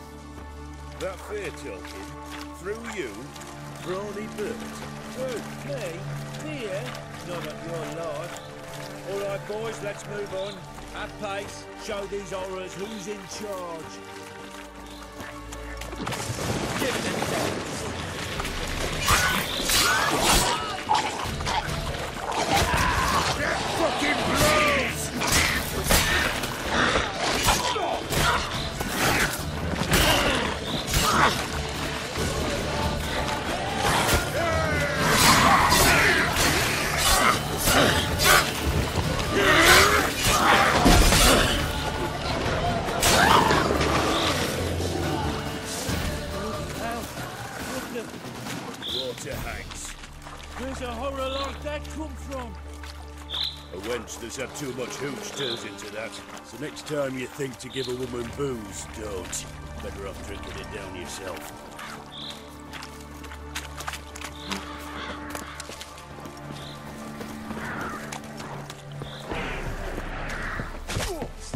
That fair talking? Through you? Brawny bird? Who? Me? Fear? Not at your life. All right, boys, let's move on. At pace, show these horrors who's in charge. Give it a chance. Fucking blows! Water hangs. Where's a horror like that come from? A wench that's had too much hooch turns into that. So next time you think to give a woman booze, don't. Better off drinking it down yourself.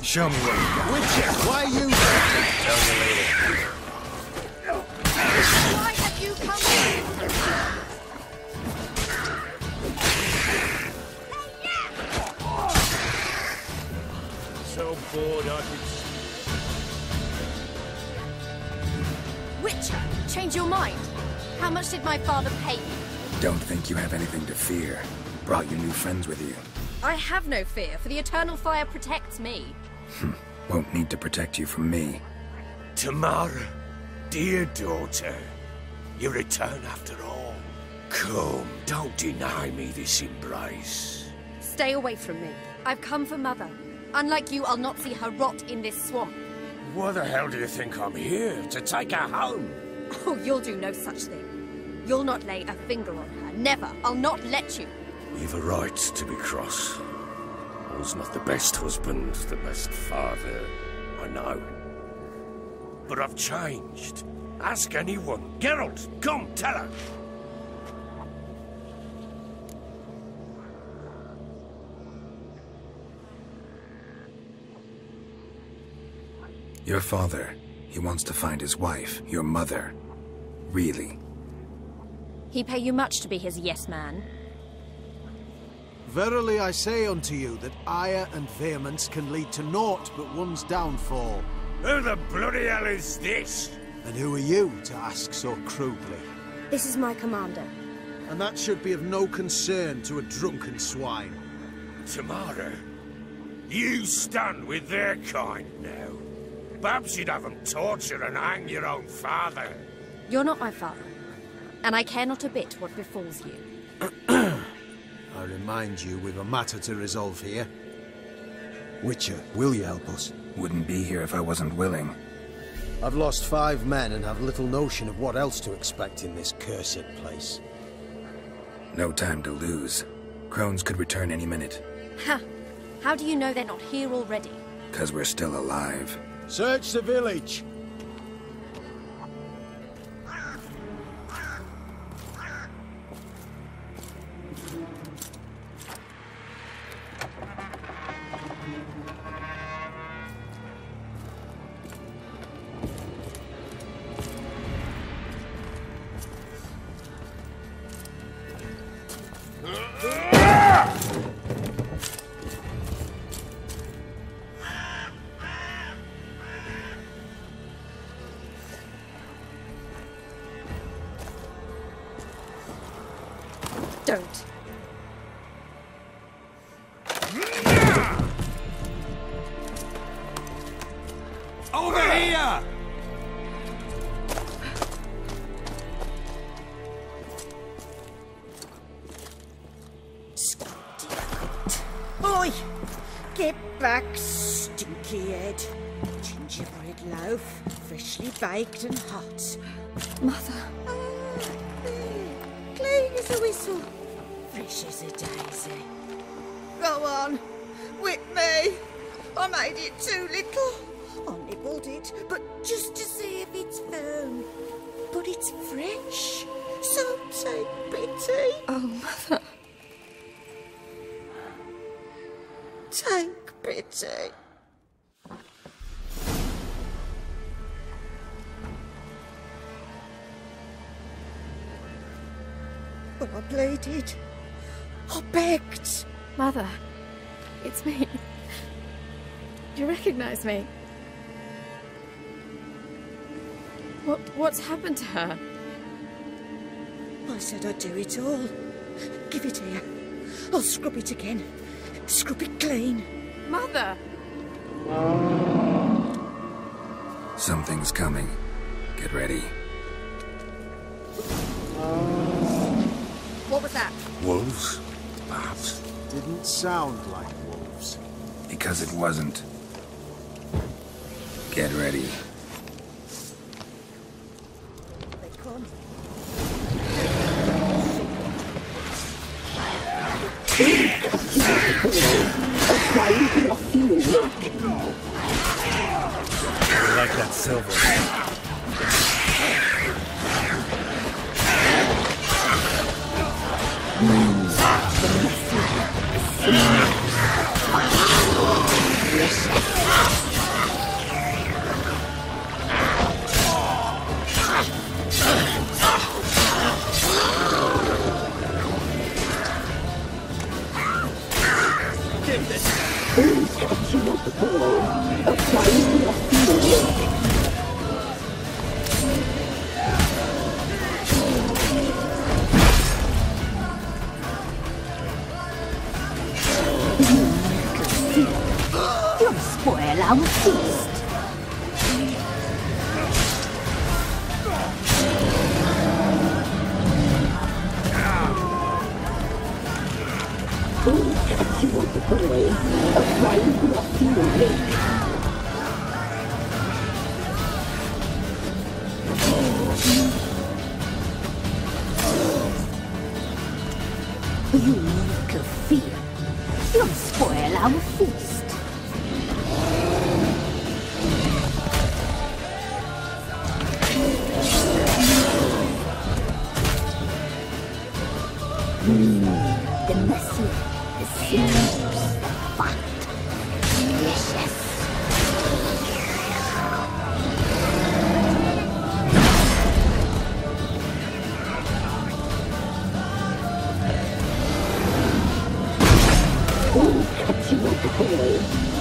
Show me what you got. Witcher, why are you Tell you later. Why have you come here? So bored I could... Witcher, change your mind. How much did my father pay you? Don't think you have anything to fear. Brought your new friends with you. I have no fear, for the eternal fire protects me. Won't need to protect you from me. Tamara, dear daughter, you return after all. Come, don't deny me this embrace. Stay away from me. I've come for Mother. Unlike you, I'll not see her rot in this swamp. What the hell do you think I'm here? To take her home? Oh, you'll do no such thing. You'll not lay a finger on her. Never. I'll not let you. You've a right to be cross. I was not the best husband, the best father, I know. But I've changed. Ask anyone. Geralt, come, tell her. Your father, he wants to find his wife, your mother. Really? He pay you much to be his yes man. Verily I say unto you that ire and vehemence can lead to naught but one's downfall. Who the bloody hell is this? And who are you to ask so crudely? This is my commander. And that should be of no concern to a drunken swine. Tamara, you stand with their kind now. Perhaps you'd have them torture and hang your own father. You're not my father, and I care not a bit what befalls you. I remind you, we've a matter to resolve here. Witcher, will you help us? Wouldn't be here if I wasn't willing. I've lost 5 men and have little notion of what else to expect in this cursed place. No time to lose. Crones could return any minute. Ha! How do you know they're not here already? 'Cause we're still alive. Search the village! Don't. Over here! Oi! Get back, stinky head. Gingerbread loaf, freshly baked and hot. Mother. Clean as a whistle, fresh as a daisy. Go on, whip me. I made it too little. I nibbled it, but just to see if it's firm. But it's fresh, So take pity. Oh, Mother. Take pity. But I pleaded. I begged. Mother, it's me. You recognize me? What's happened to her? I said I'd do it all. Give it here. I'll scrub it again. Scrub it clean. Mother! Something's coming. Get ready. What was that? Wolves? Perhaps. Didn't sound like wolves. Because it wasn't. Get ready. They come. I like that silver. You'll spoil our feast. You make a fear. You'll spoil our feast. The messy, the sinners, the fat, delicious.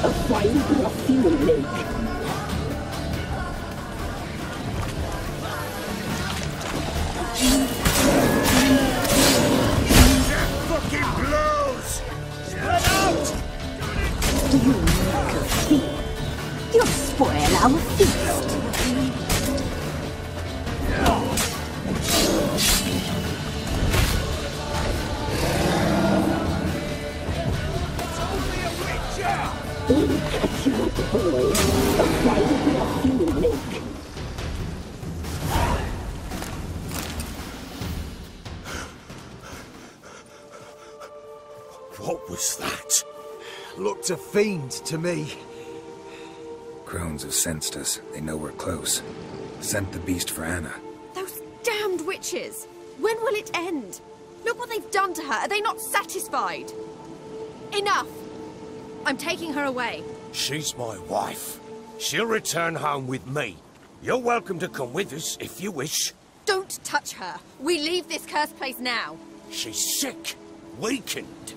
A fine perfume lake. Fucking blows! Spread out! You make a fear. You'll spoil our feast. What was that? Looked a fiend to me. Crones have sensed us. They know we're close. Sent the beast for Anna. Those damned witches! When will it end? Look what they've done to her. Are they not satisfied? Enough! I'm taking her away. She's my wife. She'll return home with me. You're welcome to come with us if you wish. Don't touch her. We leave this cursed place now. She's sick, weakened.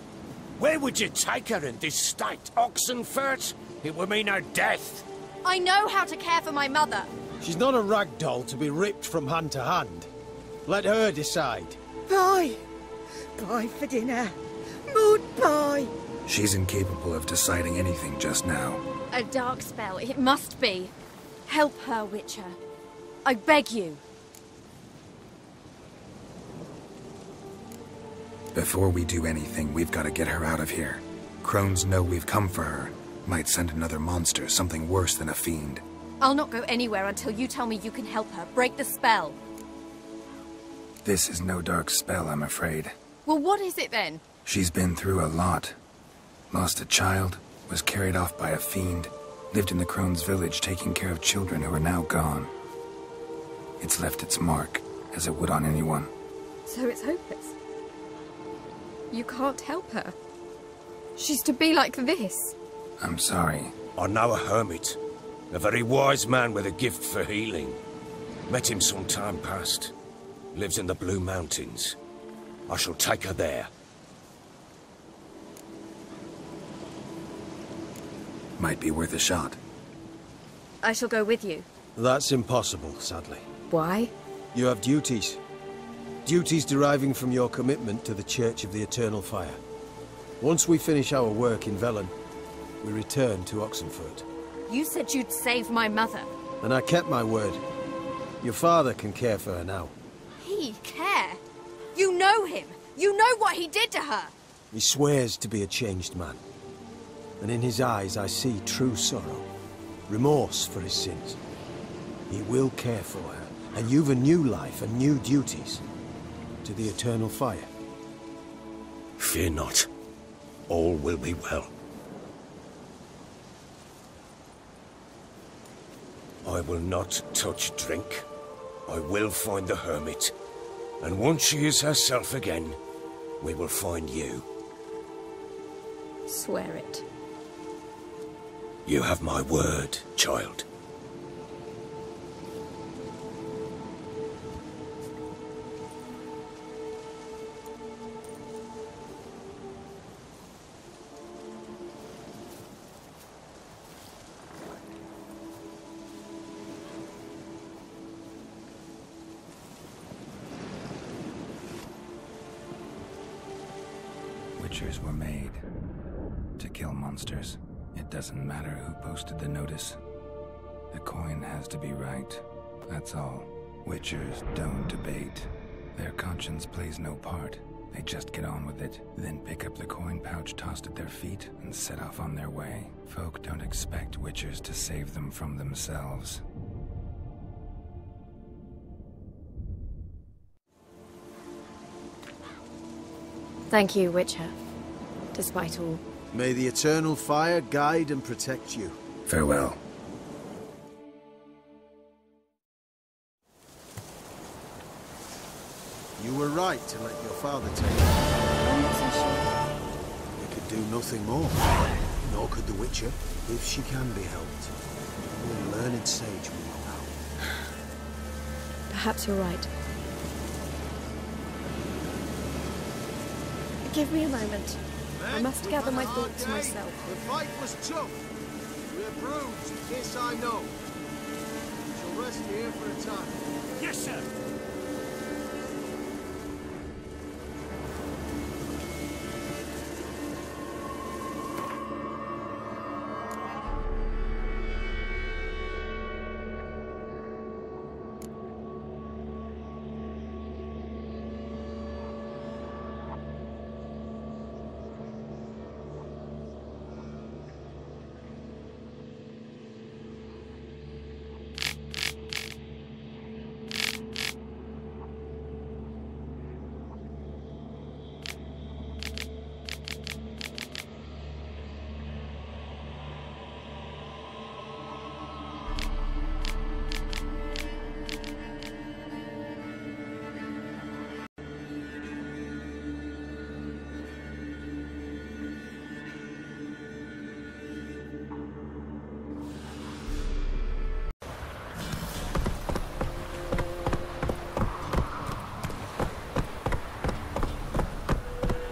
Where would you take her in this state? Oxenfurt? It would mean her death. I know how to care for my mother. She's not a rag doll to be ripped from hand to hand. Let her decide. Pie. Pie for dinner. Mood pie. She's incapable of deciding anything just now. A dark spell. It must be. Help her, Witcher. I beg you. Before we do anything, we've got to get her out of here. Crones know we've come for her. Might send another monster, something worse than a fiend. I'll not go anywhere until you tell me you can help her. Break the spell. This is no dark spell, I'm afraid. Well, what is it then? She's been through a lot. Lost a child, was carried off by a fiend, lived in the Crones' village taking care of children who are now gone. It's left its mark, as it would on anyone. So it's hopeless. You can't help her. She's to be like this. I'm sorry. I know a hermit. A very wise man with a gift for healing. Met him some time past. Lives in the Blue Mountains. I shall take her there. Might be worth a shot. I shall go with you. That's impossible, sadly. Why? You have duties. Duties deriving from your commitment to the Church of the Eternal Fire. Once we finish our work in Velen, we return to Oxenfurt. You said you'd save my mother. And I kept my word. Your father can care for her now. He care? You know him. You know what he did to her. He swears to be a changed man. And in his eyes I see true sorrow. Remorse for his sins. He will care for her. And you've a new life and new duties. To the Eternal Fire. Fear not. All will be well. I will not touch drink. I will find the hermit. And once she is herself again, we will find you. Swear it. You have my word, child. Witchers were made to kill monsters. It doesn't matter who posted the notice. The coin has to be right. That's all. Witchers don't debate. Their conscience plays no part. They just get on with it, then pick up the coin pouch tossed at their feet and set off on their way. Folk don't expect witchers to save them from themselves. Thank you, Witcher. Despite all. May the Eternal Fire guide and protect you. Farewell. You were right to let your father take her. They could do nothing more. Nor could the Witcher, if she can be helped. Only a learned sage will know. Perhaps you're right. Give me a moment. I must gather my thoughts to myself. The fight was tough. We're bruised, this I know. We shall rest here for a time. Yes, sir.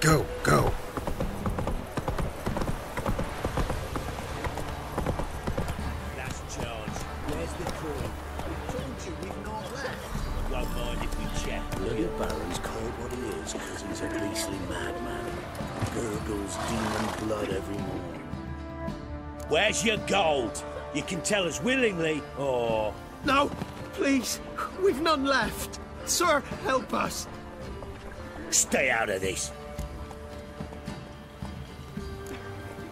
Go, go. Last chance. Where's the coin? I told you we've not left. Won't mind if we check. Little Baron's called what he is because he's a beastly madman. Gurgles demon blood every morning. Where's your gold? You can tell us willingly, or... No, please. We've none left. Sir, help us. Stay out of this.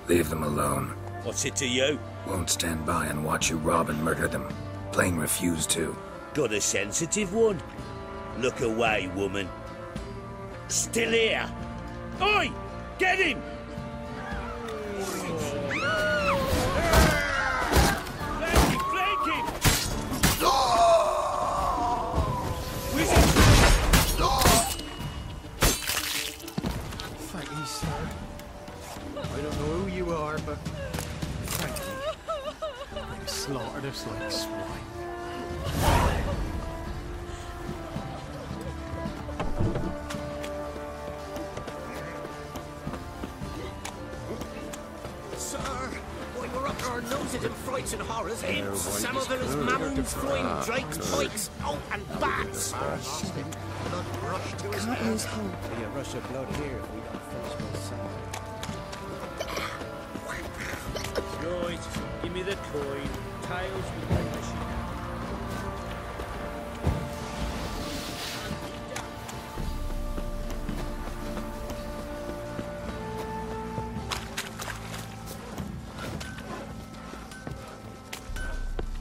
Leave them alone. What's it to you? Won't stand by and watch you rob and murder them. Plain refuse to. Got a sensitive one? Look away, woman. Still here. Oi! Get him! Flank him! Please, sir. I don't know who you are, but frankly, you slaughtered us like swine. Sir, we were up to our noses in frights and horrors, imps, some of them as mammons, flying drakes, pikes, and bats. Can't lose hope. Be a rush of blood here if we don't finish my son. Right, give me the coin. Tails with my machine.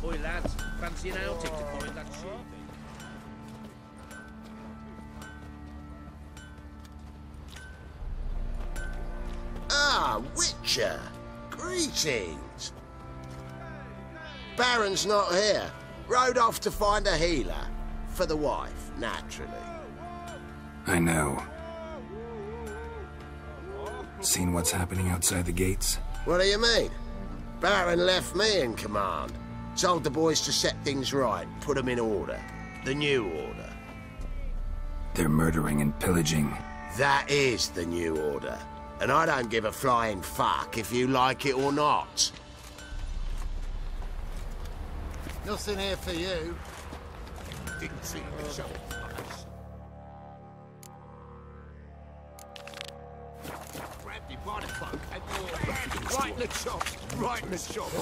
Boy, lads, fancy an outing to find that sheep. Ah, Witcher! Greetings! Baron's not here. Rode off to find a healer. For the wife, naturally. I know. Seen what's happening outside the gates? What do you mean? Baron left me in command. Told the boys to set things right, put them in order. The new order. They're murdering and pillaging. That is the new order. And I don't give a flying fuck if you like it or not. Nothing here for you. Didn't see the show. Grab me by the cloak and right in the chop. Right in the chop.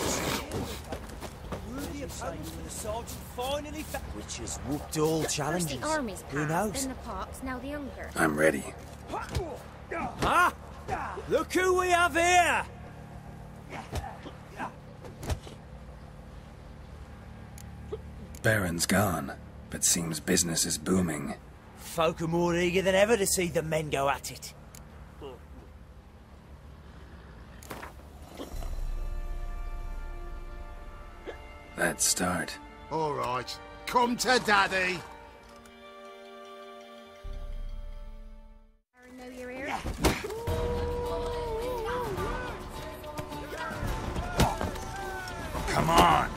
Worthy of homes for the sergeant finally found. Which has whooped all challenges. First the armies Who passed, knows? then the pox, now the hunger. I'm ready. Huh? Look who we have here! Baron's gone, but seems business is booming. Folk are more eager than ever to see the men go at it. Let's start. All right. Come to Daddy. Know you're here? Come on!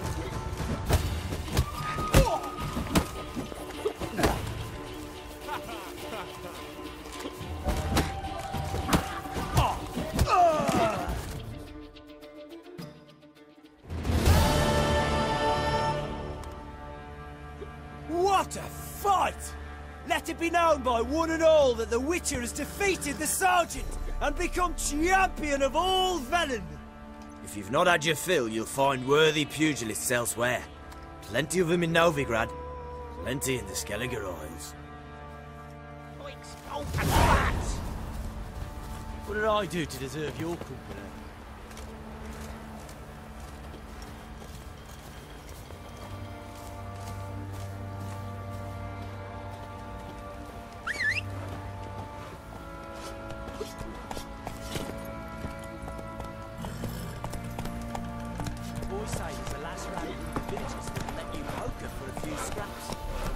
What a fight! Let it be known by one and all that the Witcher has defeated the Sergeant and become champion of all Velen. If you've not had your fill, you'll find worthy pugilists elsewhere. Plenty of them in Novigrad, plenty in the Skelliger Isles. What did I do to deserve your company? Boys say there's a last round in the villages that let you poker for a few scraps.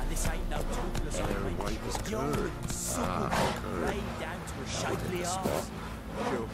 And this ain't no toothless old young and supple, laid down to a shapely arse. Sure.